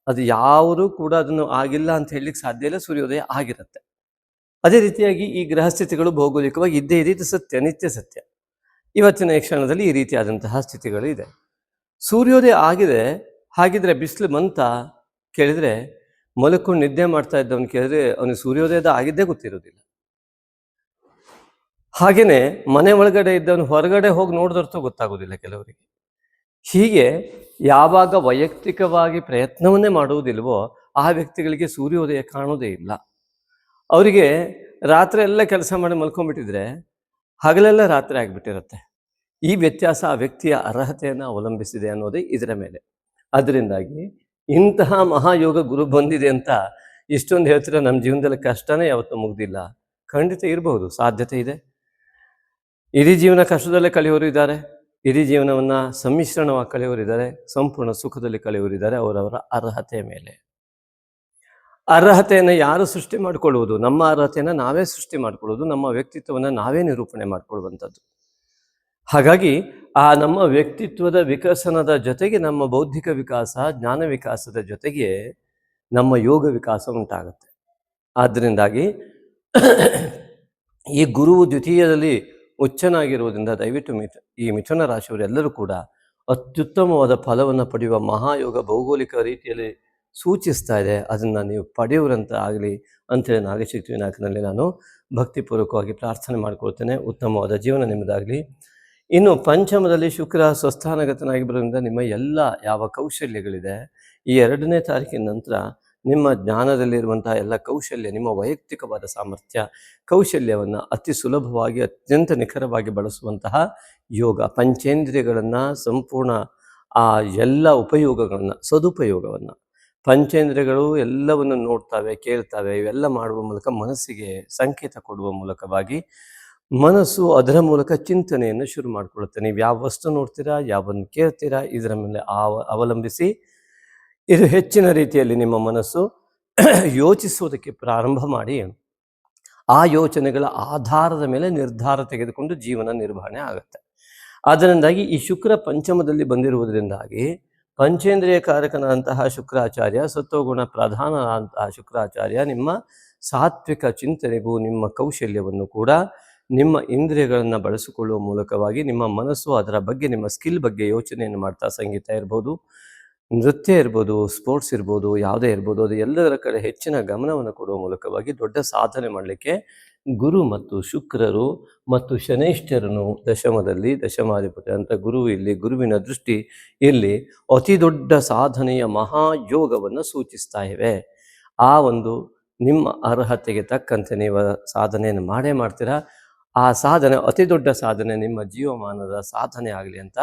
ಅದು ಯಾವುದೂ ಕೂಡ ಅದನ್ನು ಆಗಿಲ್ಲ ಅಂತ ಹೇಳಲಿಕ್ಕೆ ಸಾಧ್ಯ ಇಲ್ಲ, ಸೂರ್ಯೋದಯ ಆಗಿರುತ್ತೆ. ಅದೇ ರೀತಿಯಾಗಿ ಈ ಗ್ರಹಸ್ಥಿತಿಗಳು ಭೌಗೋಳಿಕವಾಗಿ ಇದ್ದೇ ಇದೆ, ಇದು ಸತ್ಯ, ನಿತ್ಯ ಸತ್ಯ. ಇವತ್ತಿನ ಈ ಕ್ಷಣದಲ್ಲಿ ಈ ರೀತಿಯಾದಂತಹ ಸ್ಥಿತಿಗಳು ಇದೆ. ಸೂರ್ಯೋದಯ ಆಗಿದೆ, ಹಾಗಿದ್ರೆ ಬಿಸಿಲು ಬಂತ ಕೇಳಿದರೆ, ಮಲ್ಕೊಂಡು ನಿದ್ದೆ ಮಾಡ್ತಾ ಇದ್ದವನು ಕೇಳಿದ್ರೆ ಅವನಿಗೆ ಸೂರ್ಯೋದಯದ ಆಗಿದ್ದೇ ಗೊತ್ತಿರೋದಿಲ್ಲ. ಹಾಗೆಯೇ ಮನೆ ಒಳಗಡೆ ಇದ್ದವನು ಹೊರಗಡೆ ಹೋಗಿ ನೋಡಿದರ್ತೂ ಗೊತ್ತಾಗೋದಿಲ್ಲ ಕೆಲವರಿಗೆ. ಹೀಗೆ ಯಾವಾಗ ವೈಯಕ್ತಿಕವಾಗಿ ಪ್ರಯತ್ನವನ್ನೇ ಮಾಡುವುದಿಲ್ವೋ ಆ ವ್ಯಕ್ತಿಗಳಿಗೆ ಸೂರ್ಯೋದಯ ಕಾಣೋದೇ ಇಲ್ಲ. ಅವರಿಗೆ ರಾತ್ರಿ ಎಲ್ಲ ಕೆಲಸ ಮಾಡಿ ಮಲ್ಕೊಂಡ್ಬಿಟ್ಟಿದ್ರೆ ಹಗಲೆಲ್ಲ ರಾತ್ರಿ ಆಗಿಬಿಟ್ಟಿರುತ್ತೆ. ಈ ವ್ಯತ್ಯಾಸ ಆ ವ್ಯಕ್ತಿಯ ಅರ್ಹತೆಯನ್ನು ಅವಲಂಬಿಸಿದೆ ಅನ್ನೋದೇ ಇದರ ಮೇಲೆ. ಅದರಿಂದಾಗಿ ಇಂತಹ ಮಹಾಯೋಗ ಗುರು ಬಂದಿದೆ ಅಂತ ಇಷ್ಟೊಂದು ಹೇಳ್ತಿರೋ ನಮ್ಮ ಜೀವನದಲ್ಲಿ ಕಷ್ಟನೇ ಯಾವತ್ತೂ ಮುಗ್ದಿಲ್ಲ. ಖಂಡಿತ ಇರಬಹುದು, ಸಾಧ್ಯತೆ ಇದೆ. ಇಡೀ ಜೀವನ ಕಷ್ಟದಲ್ಲೇ ಕಳೆಯೋರು ಇದ್ದಾರೆ, ಇಡೀ ಜೀವನವನ್ನು ಸಮ್ಮಿಶ್ರಣವಾಗಿ ಕಳೆಯೋರು ಇದ್ದಾರೆ, ಸಂಪೂರ್ಣ ಸುಖದಲ್ಲಿ ಕಳೆಯೋರು ಇದ್ದಾರೆ. ಅವರವರ ಅರ್ಹತೆಯ ಮೇಲೆ. ಅರ್ಹತೆಯನ್ನು ಯಾರು ಸೃಷ್ಟಿ ಮಾಡಿಕೊಳ್ಳುವುದು? ನಮ್ಮ ಅರ್ಹತೆಯನ್ನು ನಾವೇ ಸೃಷ್ಟಿ ಮಾಡಿಕೊಳ್ಳುವುದು, ನಮ್ಮ ವ್ಯಕ್ತಿತ್ವವನ್ನು ನಾವೇ ನಿರೂಪಣೆ ಮಾಡಿಕೊಳ್ಳುವಂಥದ್ದು. ಹಾಗಾಗಿ ಆ ನಮ್ಮ ವ್ಯಕ್ತಿತ್ವದ ವಿಕಸನದ ಜೊತೆಗೆ ನಮ್ಮ ಬೌದ್ಧಿಕ ವಿಕಾಸ, ಜ್ಞಾನ ವಿಕಾಸದ ಜೊತೆಗೆ ನಮ್ಮ ಯೋಗ ವಿಕಾಸ ಉಂಟಾಗುತ್ತೆ. ಆದ್ದರಿಂದಾಗಿ ಈ ಗುರುವು ದ್ವಿತೀಯದಲ್ಲಿ ಉಚ್ಚನಾಗಿರುವುದರಿಂದ ದಯವಿಟ್ಟು ಈ ಮಿಥುನ ರಾಶಿಯವರೆಲ್ಲರೂ ಕೂಡ ಅತ್ಯುತ್ತಮವಾದ ಫಲವನ್ನು ಪಡೆಯುವ ಮಹಾಯೋಗ ಭೌಗೋಳಿಕ ರೀತಿಯಲ್ಲಿ ಸೂಚಿಸ್ತಾ ಇದೆ. ಅದನ್ನು ನೀವು ಪಡೆಯುವಂತ ಆಗಲಿ ಅಂತೇಳಿ ನಾಗಶಕ್ತಿ ವಿನಾಯಕನಲ್ಲಿ ನಾನು ಭಕ್ತಿಪೂರ್ವಕವಾಗಿ ಪ್ರಾರ್ಥನೆ ಮಾಡ್ಕೊಳ್ತೇನೆ. ಉತ್ತಮವಾದ ಜೀವನ ನಿಮ್ಮದಾಗಲಿ. ಇನ್ನು ಪಂಚಮದಲ್ಲಿ ಶುಕ್ರ ಸ್ವಸ್ಥಾನಗತನಾಗಿ ಬರೋದ್ರಿಂದ ನಿಮ್ಮ ಎಲ್ಲ ಯಾವ ಕೌಶಲ್ಯಗಳಿದೆ, ಈ 2ನೇ ತಾರೀಕಿನ ನಂತರ ನಿಮ್ಮ ಜ್ಞಾನದಲ್ಲಿರುವಂತಹ ಎಲ್ಲ ಕೌಶಲ್ಯ, ನಿಮ್ಮ ವೈಯಕ್ತಿಕವಾದ ಸಾಮರ್ಥ್ಯ ಕೌಶಲ್ಯವನ್ನು ಅತಿ ಸುಲಭವಾಗಿ ಅತ್ಯಂತ ನಿಖರವಾಗಿ ಬಳಸುವಂತಹ ಯೋಗ, ಪಂಚೇಂದ್ರಿಯಗಳನ್ನು ಸಂಪೂರ್ಣ ಆ ಎಲ್ಲ ಉಪಯೋಗಗಳನ್ನು, ಸದುಪಯೋಗವನ್ನು, ಪಂಚೇಂದ್ರಿಯಗಳು ಎಲ್ಲವನ್ನು ನೋಡ್ತವೆ, ಕೇಳ್ತವೆ, ಇವೆಲ್ಲ ಮಾಡುವ ಮೂಲಕ ಮನಸ್ಸಿಗೆ ಸಂಕೇತ ಕೊಡುವ ಮೂಲಕವಾಗಿ ಮನಸ್ಸು ಅದರ ಮೂಲಕ ಚಿಂತನೆಯನ್ನು ಶುರು ಮಾಡಿಕೊಳ್ಳುತ್ತೆ. ನೀವು ಯಾವ ವಸ್ತು ನೋಡ್ತೀರಾ, ಯಾವನ್ನು ಕೇಳ್ತೀರಾ, ಇದರ ಮೇಲೆ ಅವಲಂಬಿಸಿ ಇದು ಹೆಚ್ಚಿನ ರೀತಿಯಲ್ಲಿ ನಿಮ್ಮ ಮನಸ್ಸು ಯೋಚಿಸುವುದಕ್ಕೆ ಪ್ರಾರಂಭ ಮಾಡಿ ಆ ಯೋಚನೆಗಳ ಆಧಾರದ ಮೇಲೆ ನಿರ್ಧಾರ ತೆಗೆದುಕೊಂಡು ಜೀವನ ನಿರ್ವಹಣೆ ಆಗುತ್ತೆ. ಅದರಿಂದಾಗಿ ಈ ಶುಕ್ರ ಪಂಚಮದಲ್ಲಿ ಬಂದಿರುವುದರಿಂದಾಗಿ ಪಂಚೇಂದ್ರಿಯ ಕಾರಕನಾದಂತಹ ಶುಕ್ರಾಚಾರ್ಯ, ಸತ್ವಗುಣ ಪ್ರಧಾನವಾದಂತಹ ಶುಕ್ರಾಚಾರ್ಯ ನಿಮ್ಮ ಸಾತ್ವಿಕ ಚಿಂತನೆಗೂ ನಿಮ್ಮ ಕೌಶಲ್ಯವನ್ನು ಕೂಡ ನಿಮ್ಮ ಇಂದ್ರಿಯಗಳನ್ನು ಬಳಸಿಕೊಳ್ಳುವ ಮೂಲಕವಾಗಿ ನಿಮ್ಮ ಮನಸ್ಸು ಅದರ ಬಗ್ಗೆ, ನಿಮ್ಮ ಸ್ಕಿಲ್ ಬಗ್ಗೆ ಯೋಚನೆಯನ್ನು ಮಾಡ್ತಾ, ಸಂಗೀತ ಇರ್ಬೋದು, ನೃತ್ಯ ಇರ್ಬೋದು, ಸ್ಪೋರ್ಟ್ಸ್ ಇರ್ಬೋದು, ಯಾವುದೇ ಇರ್ಬೋದು, ಅದು ಎಲ್ಲದರ ಕಡೆ ಹೆಚ್ಚಿನ ಗಮನವನ್ನು ಕೊಡುವ ಮೂಲಕವಾಗಿ ದೊಡ್ಡ ಸಾಧನೆ ಮಾಡಲಿಕ್ಕೆ ಗುರು ಮತ್ತು ಶುಕ್ರರು ಮತ್ತು ಶನೈಶ್ಚರನು ದಶಮದಲ್ಲಿ, ದಶಮಾಧಿಪತಿ ಅಂತ ಗುರು ಇಲ್ಲಿ, ಗುರುವಿನ ದೃಷ್ಟಿ ಇಲ್ಲಿ ಅತಿ ದೊಡ್ಡ ಸಾಧನೆಯ ಮಹಾಯೋಗವನ್ನು ಸೂಚಿಸ್ತಾ ಇವೆ. ಆ ಒಂದು ನಿಮ್ಮ ಅರ್ಹತೆಗೆ ತಕ್ಕಂತೆ ನೀವು ಸಾಧನೆಯನ್ನು ಮಾಡೇ ಮಾಡ್ತೀರಾ. ಆ ಸಾಧನೆ ಅತಿ ದೊಡ್ಡ ಸಾಧನೆ ನಿಮ್ಮ ಜೀವಮಾನದ ಸಾಧನೆ ಆಗಲಿ ಅಂತ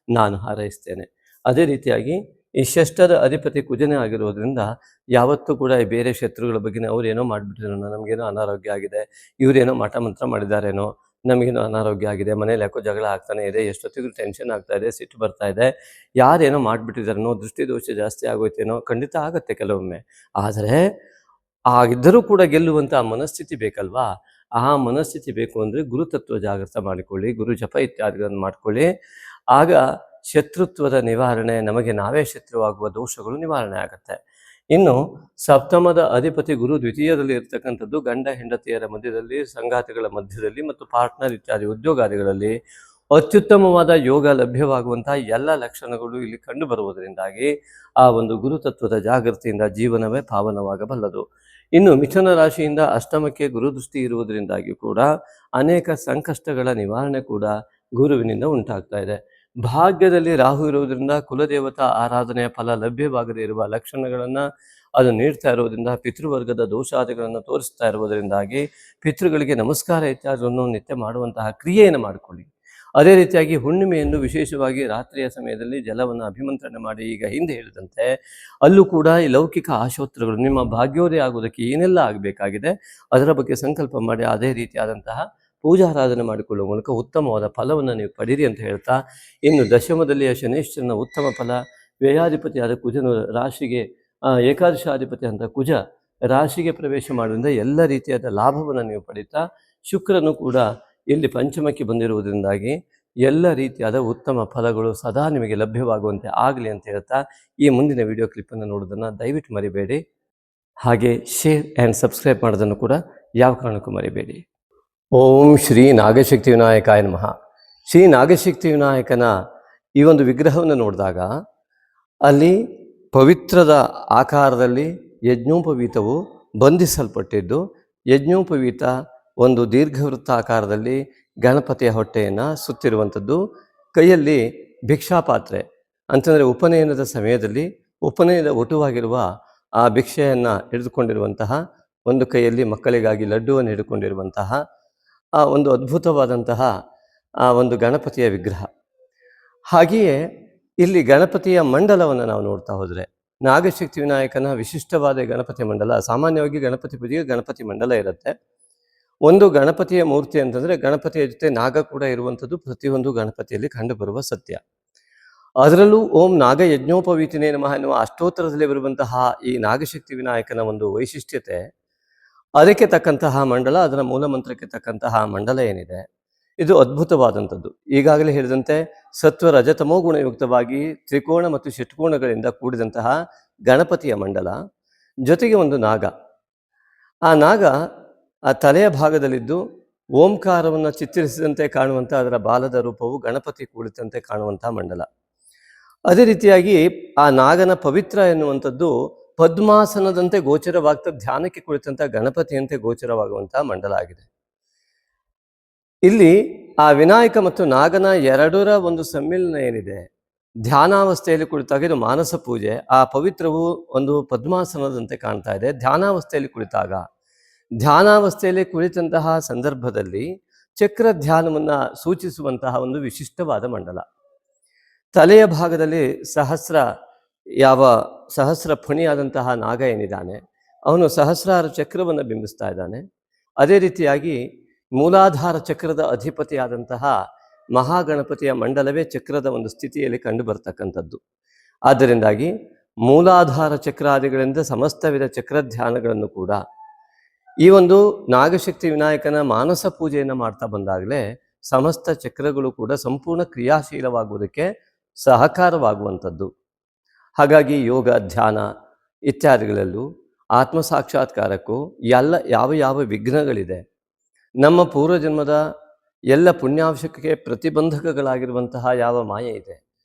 ನಾನು ಹಾರೈಸ್ತೇನೆ. ಅದೇ ರೀತಿಯಾಗಿ ಈ ಷಷ್ಠದ ಅಧಿಪತಿ ಕುಜನೇ ಆಗಿರೋದ್ರಿಂದ ಯಾವತ್ತೂ ಕೂಡ ಈ ಬೇರೆ ಶತ್ರುಗಳ ಬಗ್ಗೆ ಅವರೇನೋ ಮಾಡಿಬಿಟ್ಟಿರೋಣ, ನಮಗೇನೋ ಅನಾರೋಗ್ಯ ಆಗಿದೆ, ಇವರೇನೋ ಮಠ ಮಂತ್ರ ಮಾಡಿದಾರೇನೋ, ನಮಗೇನೋ ಅನಾರೋಗ್ಯ ಆಗಿದೆ, ಮನೇಲಿ ಯಾಕೋ ಜಗಳ ಆಗ್ತಾನೆ ಇದೆ, ಎಷ್ಟೊತ್ತಿಗೂ ಟೆನ್ಷನ್ ಆಗ್ತಾ ಇದೆ, ಸಿಟ್ಟು ಬರ್ತಾ ಇದೆ, ಯಾರೇನೋ ಮಾಡಿಬಿಟ್ಟಿದಾರೇನೋ, ದೃಷ್ಟಿದೋಷ ಜಾಸ್ತಿ ಆಗೋಯ್ತೇನೋ, ಖಂಡಿತ ಆಗುತ್ತೆ ಕೆಲವೊಮ್ಮೆ. ಆದರೆ ಆಗಿದ್ದರೂ ಕೂಡ ಗೆಲ್ಲುವಂಥ ಮನಸ್ಥಿತಿ ಬೇಕಲ್ವಾ? ಆ ಮನಸ್ಥಿತಿ ಬೇಕು ಅಂದರೆ ಗುರುತತ್ವ ಜಾಗೃತ ಮಾಡಿಕೊಳ್ಳಿ, ಗುರು ಜಪ ಇತ್ಯಾದಿಗಳನ್ನು ಮಾಡಿಕೊಳ್ಳಿ. ಆಗ ಶತ್ರುತ್ವದ ನಿವಾರಣೆ, ನಮಗೆ ನಾವೇ ಶತ್ರುವಾಗುವ ದೋಷಗಳು ನಿವಾರಣೆ ಆಗುತ್ತೆ. ಇನ್ನು ಸಪ್ತಮದ ಅಧಿಪತಿ ಗುರು ದ್ವಿತೀಯದಲ್ಲಿ ಇರ್ತಕ್ಕಂಥದ್ದು ಗಂಡ ಹೆಂಡತಿಯರ ಮಧ್ಯದಲ್ಲಿ, ಸಂಗಾತಿಗಳ ಮಧ್ಯದಲ್ಲಿ ಮತ್ತು ಪಾರ್ಟ್ನರ್ ಇತ್ಯಾದಿ ಉದ್ಯೋಗಾದಿಗಳಲ್ಲಿ ಅತ್ಯುತ್ತಮವಾದ ಯೋಗ ಲಭ್ಯವಾಗುವಂತಹ ಎಲ್ಲ ಲಕ್ಷಣಗಳು ಇಲ್ಲಿ ಕಂಡು ಬರುವುದರಿಂದಾಗಿ ಆ ಒಂದು ಗುರುತತ್ವದ ಜಾಗೃತಿಯಿಂದ ಜೀವನವೇ ಪಾವನವಾಗಬಲ್ಲದು. ಇನ್ನು ಮಿಥುನ ರಾಶಿಯಿಂದ ಅಷ್ಟಮಕ್ಕೆ ಗುರುದೃಷ್ಟಿ ಇರುವುದರಿಂದಾಗಿ ಕೂಡ ಅನೇಕ ಸಂಕಷ್ಟಗಳ ನಿವಾರಣೆ ಕೂಡ ಗುರುವಿನಿಂದ ಉಂಟಾಗ್ತಾ ಇದೆ. ಭಾಗ್ಯದಲ್ಲಿ ರಾಹು ಇರುವುದರಿಂದ ಕುಲದೇವತಾ ಆರಾಧನೆಯ ಫಲ ಲಭ್ಯವಾಗದೇ ಇರುವ ಲಕ್ಷಣಗಳನ್ನು ಅದು ನೀಡ್ತಾ ಇರುವುದರಿಂದ ಪಿತೃವರ್ಗದ ದೋಷಾದಿಗಳನ್ನು ತೋರಿಸ್ತಾ ಇರುವುದರಿಂದಾಗಿ ಪಿತೃಗಳಿಗೆ ನಮಸ್ಕಾರ ಇತ್ಯಾದಿಗಳನ್ನು ನಿತ್ಯ ಮಾಡುವಂತಹ ಕ್ರಿಯೆಯನ್ನು ಮಾಡಿಕೊಳ್ಳಿ. ಅದೇ ರೀತಿಯಾಗಿ ಹುಣ್ಣಿಮೆಯನ್ನು ವಿಶೇಷವಾಗಿ ರಾತ್ರಿಯ ಸಮಯದಲ್ಲಿ ಜಲವನ್ನು ಅಭಿಮಂತ್ರಣ ಮಾಡಿ, ಈಗ ಹಿಂದೆ ಹೇಳಿದಂತೆ ಅಲ್ಲೂ ಕೂಡ ಈ ಲೌಕಿಕ ಆಶೋತ್ತರಗಳು ನಿಮ್ಮ ಭಾಗ್ಯೋದಯ ಆಗುವುದಕ್ಕೆ ಏನೆಲ್ಲ ಆಗಬೇಕಾಗಿದೆ ಅದರ ಬಗ್ಗೆ ಸಂಕಲ್ಪ ಮಾಡಿ ಅದೇ ರೀತಿಯಾದಂತಹ ಪೂಜಾರಾಧನೆ ಮಾಡಿಕೊಳ್ಳುವ ಮೂಲಕ ಉತ್ತಮವಾದ ಫಲವನ್ನು ನೀವು ಪಡೀರಿ ಅಂತ ಹೇಳ್ತಾ, ಇನ್ನು ದಶಮದಲ್ಲಿಯ ಶನೈಶ್ಚರನ ಉತ್ತಮ ಫಲ, ವ್ಯಯಾಧಿಪತಿಯಾದ ಕುಜನು ರಾಶಿಗೆ, ಏಕಾದಶಾಧಿಪತಿ ಅಂತ ಕುಜ ರಾಶಿಗೆ ಪ್ರವೇಶ ಮಾಡೋದ್ರಿಂದ ಎಲ್ಲ ರೀತಿಯಾದ ಲಾಭವನ್ನು ನೀವು ಪಡೀತಾ ಶುಕ್ರನು ಕೂಡ ಇಲ್ಲಿ ಪಂಚಮಕ್ಕೆ ಬಂದಿರುವುದರಿಂದಾಗಿ ಎಲ್ಲ ರೀತಿಯಾದ ಉತ್ತಮ ಫಲಗಳು ಸದಾ ನಿಮಗೆ ಲಭ್ಯವಾಗುವಂತೆ ಆಗಲಿ ಅಂತ ಹೇಳ್ತಾ ಈ ಮುಂದಿನ ವಿಡಿಯೋ ಕ್ಲಿಪ್ಪನ್ನು ನೋಡೋದನ್ನು ದಯವಿಟ್ಟು ಮರಿಬೇಡಿ. ಹಾಗೆ ಶೇರ್ ಆ್ಯಂಡ್ ಸಬ್ಸ್ಕ್ರೈಬ್ ಮಾಡೋದನ್ನು ಕೂಡ ಯಾವ ಕಾರಣಕ್ಕೂ ಮರಿಬೇಡಿ. ಓಂ ಶ್ರೀ ನಾಗಶಕ್ತಿ ವಿನಾಯಕಾಯ ನಮಃ. ಶ್ರೀ ನಾಗಶಕ್ತಿ ವಿನಾಯಕನ ಈ ಒಂದು ವಿಗ್ರಹವನ್ನು ನೋಡಿದಾಗ ಅಲ್ಲಿ ಪವಿತ್ರದ ಆಕಾರದಲ್ಲಿ ಯಜ್ಞೋಪವೀತವು ಬಂಧಿಸಲ್ಪಟ್ಟಿದ್ದು, ಯಜ್ಞೋಪವೀತ ಒಂದು ದೀರ್ಘವೃತ್ತ ಆಕಾರದಲ್ಲಿ ಗಣಪತಿಯ ಹೊಟ್ಟೆಯನ್ನು ಸುತ್ತಿರುವಂಥದ್ದು. ಕೈಯಲ್ಲಿ ಭಿಕ್ಷಾಪಾತ್ರೆ ಅಂತಂದರೆ ಉಪನಯನದ ಸಮಯದಲ್ಲಿ ಉಪನಯನದ ಒಟುವಾಗಿರುವ ಆ ಭಿಕ್ಷೆಯನ್ನು ಹಿಡಿದುಕೊಂಡಿರುವಂತಹ, ಒಂದು ಕೈಯಲ್ಲಿ ಮಕ್ಕಳಿಗಾಗಿ ಲಡ್ಡುವನ್ನು ಹಿಡ್ಕೊಂಡಿರುವಂತಹ ಆ ಒಂದು ಅದ್ಭುತವಾದಂತಹ ಆ ಒಂದು ಗಣಪತಿಯ ವಿಗ್ರಹ. ಹಾಗೆಯೇ ಇಲ್ಲಿ ಗಣಪತಿಯ ಮಂಡಲವನ್ನು ನಾವು ನೋಡ್ತಾ ಹೋದರೆ, ನಾಗಶಕ್ತಿ ವಿನಾಯಕನ ವಿಶಿಷ್ಟವಾದ ಗಣಪತಿ ಮಂಡಲ. ಸಾಮಾನ್ಯವಾಗಿ ಗಣಪತಿ ಪೂಜೆಗೆ ಗಣಪತಿ ಮಂಡಲ ಇರುತ್ತೆ. ಒಂದು ಗಣಪತಿಯ ಮೂರ್ತಿ ಅಂತಂದರೆ ಗಣಪತಿಯ ಜೊತೆ ನಾಗ ಕೂಡ ಇರುವಂಥದ್ದು ಪ್ರತಿಯೊಂದು ಗಣಪತಿಯಲ್ಲಿ ಕಂಡುಬರುವ ಸತ್ಯ. ಅದರಲ್ಲೂ ಓಂ ನಾಗ ಯಜ್ಞೋಪವೀತಿನೇ ನಮಃ ಎನ್ನುವ ಅಷ್ಟೋತ್ತರದಲ್ಲಿ ಬರುವಂತಹ ಈ ನಾಗಶಕ್ತಿ ವಿನಾಯಕನ ಒಂದು ವೈಶಿಷ್ಟ್ಯತೆ, ಅದಕ್ಕೆ ತಕ್ಕಂತಹ ಮಂಡಲ, ಅದರ ಮೂಲ ಮಂತ್ರಕ್ಕೆ ತಕ್ಕಂತಹ ಮಂಡಲ ಏನಿದೆ, ಇದು ಅದ್ಭುತವಾದಂಥದ್ದು. ಈಗಾಗಲೇ ಹೇಳಿದಂತೆ ಸತ್ವ ರಜತಮೋ ಗುಣಯುಕ್ತವಾಗಿ ತ್ರಿಕೋಣ ಮತ್ತು ಷಟ್ಕೋಣಗಳಿಂದ ಕೂಡಿದಂತಹ ಗಣಪತಿಯ ಮಂಡಲ, ಜೊತೆಗೆ ಒಂದು ನಾಗ. ಆ ನಾಗ ಆ ತಲೆಯ ಭಾಗದಲ್ಲಿದ್ದು ಓಂಕಾರವನ್ನು ಚಿತ್ರಿಸಿದಂತೆ ಕಾಣುವಂಥ ಅದರ ಬಾಲದ ರೂಪವು ಗಣಪತಿ ಕುಳಿತಂತೆ ಕಾಣುವಂಥ ಮಂಡಲ. ಅದೇ ರೀತಿಯಾಗಿ ಆ ನಾಗನ ಪವಿತ್ರ ಎನ್ನುವಂಥದ್ದು ಪದ್ಮಾಸನದಂತೆ ಗೋಚರವಾಗ್ತಾ ಧ್ಯಾನಕ್ಕೆ ಕುಳಿತಂಥ ಗಣಪತಿಯಂತೆ ಗೋಚರವಾಗುವಂಥ ಮಂಡಲ ಆಗಿದೆ. ಇಲ್ಲಿ ಆ ವಿನಾಯಕ ಮತ್ತು ನಾಗನ ಎರಡರ ಒಂದು ಸಮ್ಮಿಲನ ಏನಿದೆ, ಧ್ಯಾನಾವಸ್ಥೆಯಲ್ಲಿ ಕುಳಿತಾಗ ಇದು ಮಾನಸ ಪೂಜೆ. ಆ ಪವಿತ್ರವು ಒಂದು ಪದ್ಮಾಸನದಂತೆ ಕಾಣ್ತಾ ಇದೆ. ಧ್ಯಾನಾವಸ್ಥೆಯಲ್ಲಿ ಕುಳಿತಂತಹ ಸಂದರ್ಭದಲ್ಲಿ ಚಕ್ರ ಧ್ಯಾನವನ್ನು ಸೂಚಿಸುವಂತಹ ಒಂದು ವಿಶಿಷ್ಟವಾದ ಮಂಡಲ. ತಲೆಯ ಭಾಗದಲ್ಲಿ ಸಹಸ್ರ ಫಣಿಯಾದಂತಹ ನಾಗ ಏನಿದ್ದಾನೆ, ಅವನು ಸಹಸ್ರಾರು ಚಕ್ರವನ್ನು ಬಿಂಬಿಸ್ತಾ ಇದ್ದಾನೆ. ಅದೇ ರೀತಿಯಾಗಿ ಮೂಲಾಧಾರ ಚಕ್ರದ ಅಧಿಪತಿಯಾದಂತಹ ಮಹಾಗಣಪತಿಯ ಮಂಡಲವೇ ಚಕ್ರದ ಒಂದು ಸ್ಥಿತಿಯಲ್ಲಿ ಕಂಡು ಬರ್ತಕ್ಕಂಥದ್ದು. ಆದ್ದರಿಂದಾಗಿ ಮೂಲಾಧಾರ ಚಕ್ರಾದಿಗಳಿಂದ ಸಮಸ್ತ ವಿಧ ಚಕ್ರ ಧ್ಯಾನಗಳನ್ನು ಕೂಡ ಈ ಒಂದು ನಾಗಶಕ್ತಿ ವಿನಾಯಕನ ಮಾನಸ ಪೂಜೆಯನ್ನು ಮಾಡ್ತಾ ಬಂದಾಗಲೇ ಸಮಸ್ತ ಚಕ್ರಗಳು ಕೂಡ ಸಂಪೂರ್ಣ ಕ್ರಿಯಾಶೀಲವಾಗುವುದಕ್ಕೆ ಸಹಕಾರವಾಗುವಂಥದ್ದು. ಹಾಗಾಗಿ ಯೋಗ, ಧ್ಯಾನ ಇತ್ಯಾದಿಗಳಲ್ಲೂ ಆತ್ಮ ಸಾಕ್ಷಾತ್ಕಾರಕ್ಕೂ ಯಾವ ವಿಘ್ನಗಳಿದೆ, ನಮ್ಮ ಪೂರ್ವಜನ್ಮದ ಎಲ್ಲ ಪುಣ್ಯಾವಶ್ಯಕಕ್ಕೆ ಪ್ರತಿಬಂಧಕಗಳಾಗಿರುವಂತಹ ಯಾವ ಮಾಯೆ ಇದೆ,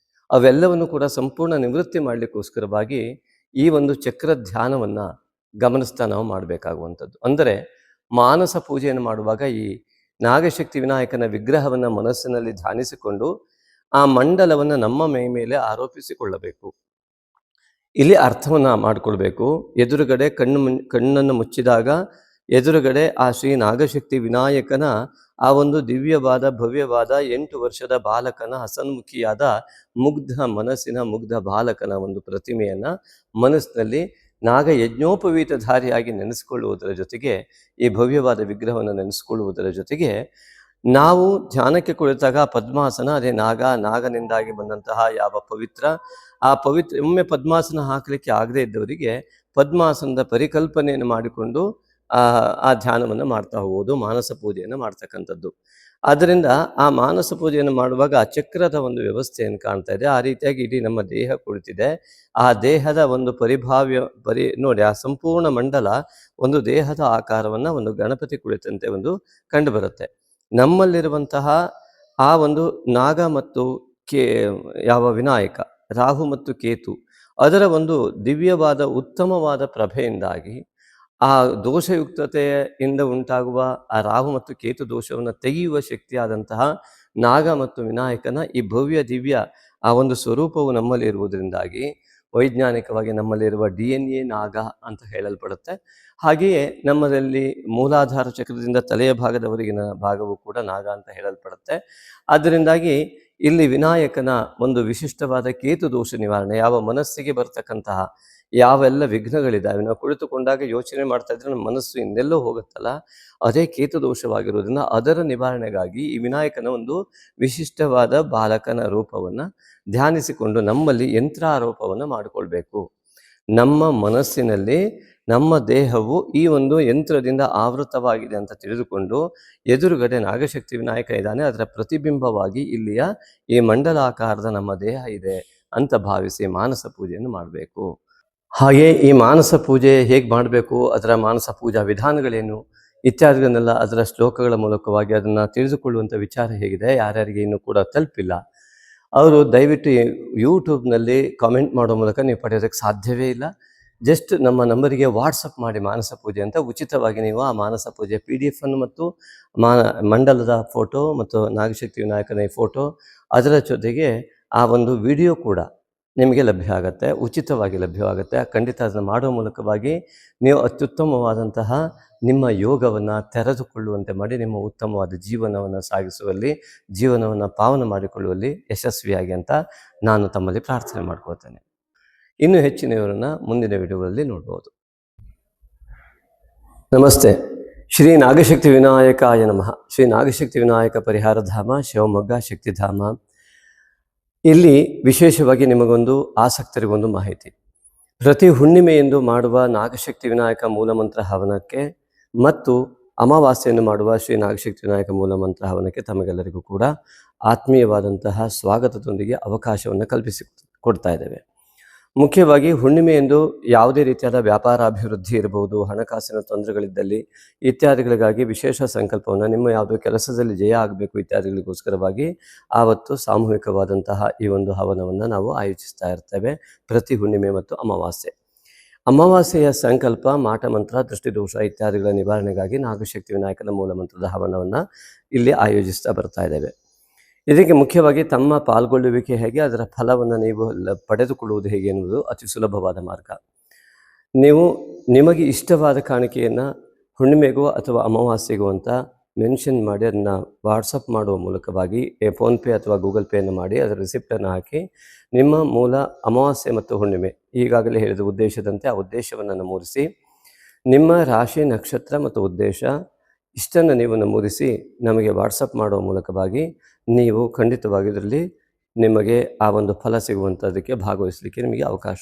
ಅವೆಲ್ಲವನ್ನು ಕೂಡ ಸಂಪೂರ್ಣ ನಿವೃತ್ತಿ ಮಾಡಲಿಕ್ಕೋಸ್ಕರವಾಗಿ ಈ ಒಂದು ಚಕ್ರ ಧ್ಯಾನವನ್ನು ಗಮನಿಸ್ತಾ ನಾವು ಮಾಡಬೇಕಾಗುವಂಥದ್ದು. ಅಂದರೆ ಮಾನಸ ಪೂಜೆಯನ್ನು ಮಾಡುವಾಗ ಈ ನಾಗಶಕ್ತಿ ವಿನಾಯಕನ ವಿಗ್ರಹವನ್ನು ಮನಸ್ಸಿನಲ್ಲಿ ಧ್ಯಾನಿಸಿಕೊಂಡು ಆ ಮಂಡಲವನ್ನು ನಮ್ಮ ಮೈ ಮೇಲೆ ಆರೋಪಿಸಿಕೊಳ್ಳಬೇಕು. ಇಲ್ಲಿ ಅರ್ಥವನ್ನು ಮಾಡಿಕೊಳ್ಬೇಕು. ಎದುರುಗಡೆ ಕಣ್ಣನ್ನು ಮುಚ್ಚಿದಾಗ ಎದುರುಗಡೆ ಆ ಶ್ರೀ ನಾಗಶಕ್ತಿ ವಿನಾಯಕನ ಆ ಒಂದು ದಿವ್ಯವಾದ ಭವ್ಯವಾದ 8 ವರ್ಷದ ಬಾಲಕನ ಹಸನ್ಮುಖಿಯಾದ ಮುಗ್ಧ ಬಾಲಕನ ಒಂದು ಪ್ರತಿಮೆಯನ್ನು ಮನಸ್ಸಿನಲ್ಲಿ ನಾಗ ಯಜ್ಞೋಪವೀತಧಾರಿಯಾಗಿ ನೆನೆಸಿಕೊಳ್ಳುವುದರ ಜೊತೆಗೆ, ಈ ಭವ್ಯವಾದ ವಿಗ್ರಹವನ್ನು ನೆನೆಸಿಕೊಳ್ಳುವುದರ ಜೊತೆಗೆ, ನಾವು ಧ್ಯಾನಕ್ಕೆ ಕುಳಿತಾಗ ಪದ್ಮಾಸನ, ಅದೇ ನಾಗನಿಂದಾಗಿ ಬಂದಂತಹ ಯಾವ ಪವಿತ್ರ, ಆ ಪವಿತ್ರ ಒಮ್ಮೆ ಪದ್ಮಾಸನ ಹಾಕಲಿಕ್ಕೆ ಆಗದೇ ಇದ್ದವರಿಗೆ ಪದ್ಮಾಸನದ ಪರಿಕಲ್ಪನೆಯನ್ನು ಮಾಡಿಕೊಂಡು ಆ ಧ್ಯಾನವನ್ನು ಮಾಡ್ತಾ ಹೋಗುವುದು ಮಾನಸ ಪೂಜೆಯನ್ನು ಮಾಡ್ತಕ್ಕಂಥದ್ದು. ಆದ್ದರಿಂದ ಆ ಮಾನಸ ಪೂಜೆಯನ್ನು ಮಾಡುವಾಗ ಆ ಚಕ್ರದ ಒಂದು ವ್ಯವಸ್ಥೆಯನ್ನು ಕಾಣ್ತಾ ಇದೆ. ಆ ರೀತಿಯಾಗಿ ಇಡೀ ನಮ್ಮ ದೇಹ ಕುಳಿತಿದೆ. ಆ ದೇಹದ ಒಂದು ನೋಡಿ, ಆ ಸಂಪೂರ್ಣ ಮಂಡಲ ಒಂದು ದೇಹದ ಆಕಾರವನ್ನು ಒಂದು ಗಣಪತಿ ಕುಳಿತಂತೆ ಒಂದು ಕಂಡು ಬರುತ್ತೆ. ನಮ್ಮಲ್ಲಿರುವಂತಹ ಆ ಒಂದು ನಾಗ ಮತ್ತು ಯಾವ ವಿನಾಯಕ, ರಾಹು ಮತ್ತು ಕೇತು, ಅದರ ಒಂದು ದಿವ್ಯವಾದ ಉತ್ತಮವಾದ ಪ್ರಭೆಯಿಂದಾಗಿ ಆ ದೋಷಯುಕ್ತತೆಯಿಂದ ಉಂಟಾಗುವ ಆ ರಾಹು ಮತ್ತು ಕೇತು ದೋಷವನ್ನು ತೆಗೆಯುವ ಶಕ್ತಿಯಾದಂತಹ ನಾಗ ಮತ್ತು ವಿನಾಯಕನ ಈ ಭವ್ಯ ದಿವ್ಯ ಆ ಒಂದು ಸ್ವರೂಪವು ನಮ್ಮಲ್ಲಿ ಇರುವುದರಿಂದಾಗಿ ವೈಜ್ಞಾನಿಕವಾಗಿ ನಮ್ಮಲ್ಲಿರುವ DNA ನಾಗ ಅಂತ ಹೇಳಲ್ಪಡುತ್ತೆ. ಹಾಗೆಯೇ ನಮ್ಮಲ್ಲಿ ಮೂಲಾಧಾರ ಚಕ್ರದಿಂದ ತಲೆಯ ಭಾಗದವರೆಗಿನ ಭಾಗವು ಕೂಡ ನಾಗ ಅಂತ ಹೇಳಲ್ಪಡುತ್ತೆ. ಆದ್ದರಿಂದಾಗಿ ಇಲ್ಲಿ ವಿನಾಯಕನ ಒಂದು ವಿಶಿಷ್ಟವಾದ ಕೇತು ದೋಷ ನಿವಾರಣೆ, ಯಾವ ಮನಸ್ಸಿಗೆ ಬರ್ತಕ್ಕಂತಹ ಯಾವೆಲ್ಲ ವಿಘ್ನಗಳಿದ್ದಾವೆ, ನಾವು ಕುಳಿತುಕೊಂಡಾಗ ಯೋಚನೆ ಮಾಡ್ತಾ ಇದ್ರೆ ನಮ್ಮ ಮನಸ್ಸು ಇನ್ನೆಲ್ಲೋ ಹೋಗುತ್ತಲ್ಲ, ಅದೇ ಕೇತು ದೋಷವಾಗಿರೋದ್ರಿಂದ ಅದರ ನಿವಾರಣೆಗಾಗಿ ಈ ವಿನಾಯಕನ ಒಂದು ವಿಶಿಷ್ಟವಾದ ಬಾಲಕನ ರೂಪವನ್ನು ಧ್ಯಾನಿಸಿಕೊಂಡು ನಮ್ಮಲ್ಲಿ ಯಂತ್ರಾರೋಪವನ್ನು ಮಾಡಿಕೊಳ್ಬೇಕು. ನಮ್ಮ ಮನಸ್ಸಿನಲ್ಲಿ ನಮ್ಮ ದೇಹವು ಈ ಒಂದು ಯಂತ್ರದಿಂದ ಆವೃತವಾಗಿದೆ ಅಂತ ತಿಳಿದುಕೊಂಡು ಎದುರುಗಡೆ ನಾಗಶಕ್ತಿ ವಿನಾಯಕ ಇದ್ದಾನೆ, ಅದರ ಪ್ರತಿಬಿಂಬವಾಗಿ ಇಲ್ಲಿಯ ಈ ಮಂಡಲಾಕಾರದ ನಮ್ಮ ದೇಹ ಇದೆ ಅಂತ ಭಾವಿಸಿ ಮಾನಸ ಪೂಜೆಯನ್ನು ಮಾಡಬೇಕು. ಹಾಗೆ ಈ ಮಾನಸ ಪೂಜೆ ಹೇಗೆ ಮಾಡಬೇಕು, ಅದರ ಮಾನಸ ಪೂಜಾ ವಿಧಾನಗಳೇನು ಇತ್ಯಾದಿಗಳನ್ನೆಲ್ಲ ಅದರ ಶ್ಲೋಕಗಳ ಮೂಲಕವಾಗಿ ಅದನ್ನು ತಿಳಿದುಕೊಳ್ಳುವಂಥ ವಿಚಾರ ಹೇಗಿದೆ, ಯಾರ್ಯಾರಿಗೆ ಇನ್ನೂ ಕೂಡ ತಲುಪಿಲ್ಲ ಅವರು ದಯವಿಟ್ಟು ಯೂಟ್ಯೂಬ್ನಲ್ಲಿ ಕಾಮೆಂಟ್ ಮಾಡೋ ಮೂಲಕ ನೀವು ಪಡೆಯೋದಕ್ಕೆ ಸಾಧ್ಯವೇ ಇಲ್ಲ. ಜಸ್ಟ್ ನಮ್ಮ ನಂಬರಿಗೆ ವಾಟ್ಸಪ್ ಮಾಡಿ ಮಾನಸ ಪೂಜೆ ಅಂತ ಉಚಿತವಾಗಿ ನೀವು ಆ ಮಾನಸ ಪೂಜೆ PDF ಅನ್ನು ಮತ್ತು ಮಂಡಲದ ಫೋಟೋ ಮತ್ತು ನಾಗಶಕ್ತಿ ವಿನಾಯಕನ ಫೋಟೋ ಅದರ ಜೊತೆಗೆ ಆ ಒಂದು ವಿಡಿಯೋ ಕೂಡ ನಿಮಗೆ ಲಭ್ಯ ಆಗುತ್ತೆ, ಉಚಿತವಾಗಿ ಲಭ್ಯವಾಗುತ್ತೆ. ಖಂಡಿತ ಅದನ್ನು ಮಾಡುವ ಮೂಲಕವಾಗಿ ನೀವು ಅತ್ಯುತ್ತಮವಾದಂತಹ ನಿಮ್ಮ ಯೋಗವನ್ನು ತೆರೆದುಕೊಳ್ಳುವಂತೆ ಮಾಡಿ ನಿಮ್ಮ ಉತ್ತಮವಾದ ಜೀವನವನ್ನು ಸಾಗಿಸುವಲ್ಲಿ, ಜೀವನವನ್ನು ಪಾವನ ಮಾಡಿಕೊಳ್ಳುವಲ್ಲಿ ಯಶಸ್ವಿಯಾಗಿ ಅಂತ ನಾನು ತಮ್ಮಲ್ಲಿ ಪ್ರಾರ್ಥನೆ ಮಾಡ್ಕೊಳ್ತೇನೆ. ಇನ್ನೂ ಹೆಚ್ಚಿನವರನ್ನು ಮುಂದಿನ ವಿಡಿಯೋಗಳಲ್ಲಿ ನೋಡ್ಬೋದು. ನಮಸ್ತೆ. ಶ್ರೀ ನಾಗಶಕ್ತಿ ವಿನಾಯಕಾಯ ನಮಃ. ಶ್ರೀ ನಾಗಶಕ್ತಿ ವಿನಾಯಕ ಪರಿಹಾರ ಧಾಮ ಶಿವಮೊಗ್ಗ ಶಕ್ತಿಧಾಮ. ಇಲ್ಲಿ ವಿಶೇಷವಾಗಿ ನಿಮಗೊಂದು ಆಸಕ್ತರಿಗೊಂದು ಮಾಹಿತಿ. ಪ್ರತಿ ಹುಣ್ಣಿಮೆಯೆಂದು ಮಾಡುವ ನಾಗಶಕ್ತಿ ವಿನಾಯಕ ಮೂಲಮಂತ್ರ ಹವನಕ್ಕೆ ಮತ್ತು ಅಮಾವಾಸ್ಯೆಯನ್ನು ಮಾಡುವ ಶ್ರೀ ನಾಗಶಕ್ತಿ ವಿನಾಯಕ ಮೂಲಮಂತ್ರ ಹವನಕ್ಕೆ ತಮಗೆಲ್ಲರಿಗೂ ಕೂಡ ಆತ್ಮೀಯವಾದಂತಹ ಸ್ವಾಗತದೊಂದಿಗೆ ಅವಕಾಶವನ್ನು ಕಲ್ಪಿಸಿ ಕೊಡ್ತಾ ಇದ್ದೇವೆ. ಮುಖ್ಯವಾಗಿ ಹುಣ್ಣಿಮೆಯೆಂದು ಯಾವುದೇ ರೀತಿಯಾದ ವ್ಯಾಪಾರ ಅಭಿವೃದ್ಧಿ ಇರಬಹುದು, ಹಣಕಾಸಿನ ತೊಂದರೆಗಳಿದ್ದಲ್ಲಿ ಇತ್ಯಾದಿಗಳಿಗಾಗಿ ವಿಶೇಷ ಸಂಕಲ್ಪವನ್ನು, ನಿಮ್ಮ ಯಾವುದೋ ಕೆಲಸದಲ್ಲಿ ಜಯ ಆಗಬೇಕು ಇತ್ಯಾದಿಗಳಿಗೋಸ್ಕರವಾಗಿ ಆವತ್ತು ಸಾಮೂಹಿಕವಾದಂತಹ ಈ ಒಂದು ಹವನವನ್ನು ನಾವು ಆಯೋಜಿಸ್ತಾ ಇರ್ತೇವೆ ಪ್ರತಿ ಹುಣ್ಣಿಮೆ ಮತ್ತು ಅಮಾವಾಸ್ಯೆ. ಅಮಾವಾಸ್ಯೆಯ ಸಂಕಲ್ಪ, ಮಾಟ ಮಂತ್ರ, ದೃಷ್ಟಿದೋಷ ಇತ್ಯಾದಿಗಳ ನಿವಾರಣೆಗಾಗಿ ನಾಗಶಕ್ತಿ ವಿನಾಯಕನ ಮೂಲಮಂತ್ರದ ಹವನವನ್ನು ಇಲ್ಲಿ ಆಯೋಜಿಸ್ತಾ ಬರ್ತಾ ಇದ್ದೇವೆ. ಇದಕ್ಕೆ ಮುಖ್ಯವಾಗಿ ತಮ್ಮ ಪಾಲ್ಗೊಳ್ಳುವಿಕೆ ಹೇಗೆ, ಅದರ ಫಲವನ್ನು ನೀವು ಪಡೆದುಕೊಳ್ಳುವುದು ಹೇಗೆ ಎನ್ನುವುದು ಅತಿ ಸುಲಭವಾದ ಮಾರ್ಗ. ನೀವು ನಿಮಗೆ ಇಷ್ಟವಾದ ಕಾಣಿಕೆಯನ್ನು ಹುಣ್ಣಿಮೆಗೋ ಅಥವಾ ಅಮಾವಾಸ್ಯೆಗೋ ಅಂತ ಮೆನ್ಷನ್ ಮಾಡಿ ಅದನ್ನು ವಾಟ್ಸಪ್ ಮಾಡುವ ಮೂಲಕವಾಗಿ ಫೋನ್ಪೇ ಅಥವಾ ಗೂಗಲ್ ಪೇಯನ್ನು ಮಾಡಿ ಅದರ ರಿಸಿಪ್ಟನ್ನು ಹಾಕಿ ನಿಮ್ಮ ಮೂಲ ಅಮಾವಾಸ್ಯೆ ಮತ್ತು ಹುಣ್ಣಿಮೆ ಈಗಾಗಲೇ ಹೇಳಿದ ಉದ್ದೇಶದಂತೆ ಆ ಉದ್ದೇಶವನ್ನು ನಮೂದಿಸಿ, ನಿಮ್ಮ ರಾಶಿ, ನಕ್ಷತ್ರ ಮತ್ತು ಉದ್ದೇಶ ಇಷ್ಟನ್ನು ನೀವು ನಮೂದಿಸಿ ನಮಗೆ ವಾಟ್ಸಪ್ ಮಾಡುವ ಮೂಲಕವಾಗಿ ನೀವು ಖಂಡಿತವಾಗಿ ಇದರಲ್ಲಿ ನಿಮಗೆ ಆ ಒಂದು ಫಲ ಸಿಗುವಂಥದ್ದಕ್ಕೆ ಭಾಗವಹಿಸಲಿಕ್ಕೆ ನಿಮಗೆ ಅವಕಾಶ.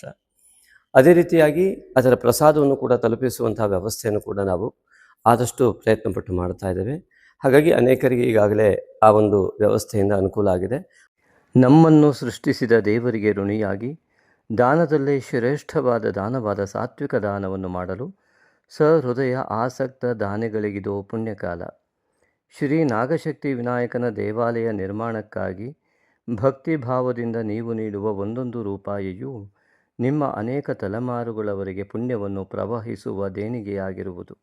ಅದೇ ರೀತಿಯಾಗಿ ಅದರ ಪ್ರಸಾದವನ್ನು ಕೂಡ ತಲುಪಿಸುವಂತಹ ವ್ಯವಸ್ಥೆಯನ್ನು ಕೂಡ ನಾವು ಆದಷ್ಟು ಪ್ರಯತ್ನಪಟ್ಟು ಮಾಡ್ತಾ ಇದ್ದೇವೆ. ಹಾಗಾಗಿ ಅನೇಕರಿಗೆ ಈಗಾಗಲೇ ಆ ಒಂದು ವ್ಯವಸ್ಥೆಯಿಂದ ಅನುಕೂಲ ಆಗಿದೆ. ನಮ್ಮನ್ನು ಸೃಷ್ಟಿಸಿದ ದೇವರಿಗೆ ಋಣಿಯಾಗಿ ದಾನದಲ್ಲೇ ಶ್ರೇಷ್ಠವಾದ ದಾನವಾದ ಸಾತ್ವಿಕ ದಾನವನ್ನು ಮಾಡಲು ಸಹೃದಯ ಆಸಕ್ತ ದಾನಿಗಳಿಗಿದು ಪುಣ್ಯಕಾಲ. ಶ್ರೀ ನಾಗಶಕ್ತಿ ವಿನಾಯಕನ ದೇವಾಲಯ ನಿರ್ಮಾಣಕ್ಕಾಗಿ ಭಕ್ತಿ ಭಾವದಿಂದ ನೀವು ನೀಡುವ ಒಂದೊಂದು ರೂಪಾಯಿಯೂ ನಿಮ್ಮ ಅನೇಕ ತಲೆಮಾರುಗಳವರೆಗೆ ಪುಣ್ಯವನ್ನು ಪ್ರವಹಿಸುವ ದೇಣಿಗೆಯಾಗಿರುವುದು.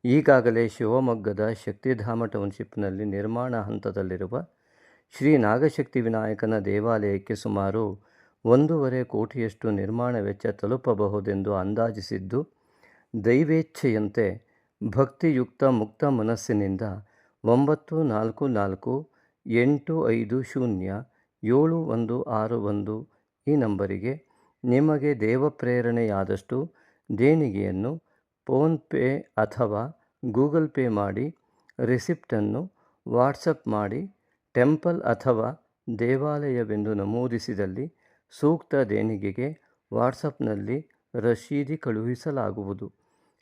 ಈಗಾಗಲೇ ಶಿವಮೊಗ್ಗದ ಶಕ್ತಿಧಾಮ ಟೌನ್ಶಿಪ್ನಲ್ಲಿ ನಿರ್ಮಾಣ ಹಂತದಲ್ಲಿರುವ ಶ್ರೀ ನಾಗಶಕ್ತಿ ವಿನಾಯಕನ ದೇವಾಲಯಕ್ಕೆ ಸುಮಾರು 1.5 ಕೋಟಿಯಷ್ಟು ನಿರ್ಮಾಣ ವೆಚ್ಚ ತಲುಪಬಹುದೆಂದು ಅಂದಾಜಿಸಿದ್ದು, ದೈವೇಚ್ಛೆಯಂತೆ ಭಕ್ತಿಯುಕ್ತ ಮುಕ್ತ ಮನಸ್ಸಿನಿಂದ 9448507161 ಈ ನಂಬರಿಗೆ ನಿಮಗೆ ದೇವಪ್ರೇರಣೆಯಾದಷ್ಟು ದೇಣಿಗೆಯನ್ನು ಫೋನ್ಪೇ ಅಥವಾ ಗೂಗಲ್ ಪೇ ಮಾಡಿ ರಿಸಿಪ್ಟನ್ನು ವಾಟ್ಸಪ್ ಮಾಡಿ ಟೆಂಪಲ್ ಅಥವಾ ದೇವಾಲಯವೆಂದು ನಮೂದಿಸಿದಲ್ಲಿ ಸೂಕ್ತ ದೇಣಿಗೆಗೆ ವಾಟ್ಸಪ್ನಲ್ಲಿ ರಶೀದಿ ಕಳುಹಿಸಲಾಗುವುದು.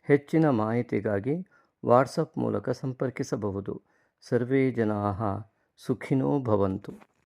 ಹೆಚ್ಚಿನ ಮಾಹಿತಿಗಾಗಿ ವಾಟ್ಸಪ್ ಮೂಲಕ ಸಂಪರ್ಕಿಸಬಹುದು. ಸರ್ವೇ ಜನಾಃ ಸುಖಿನೋ ಭವಂತು.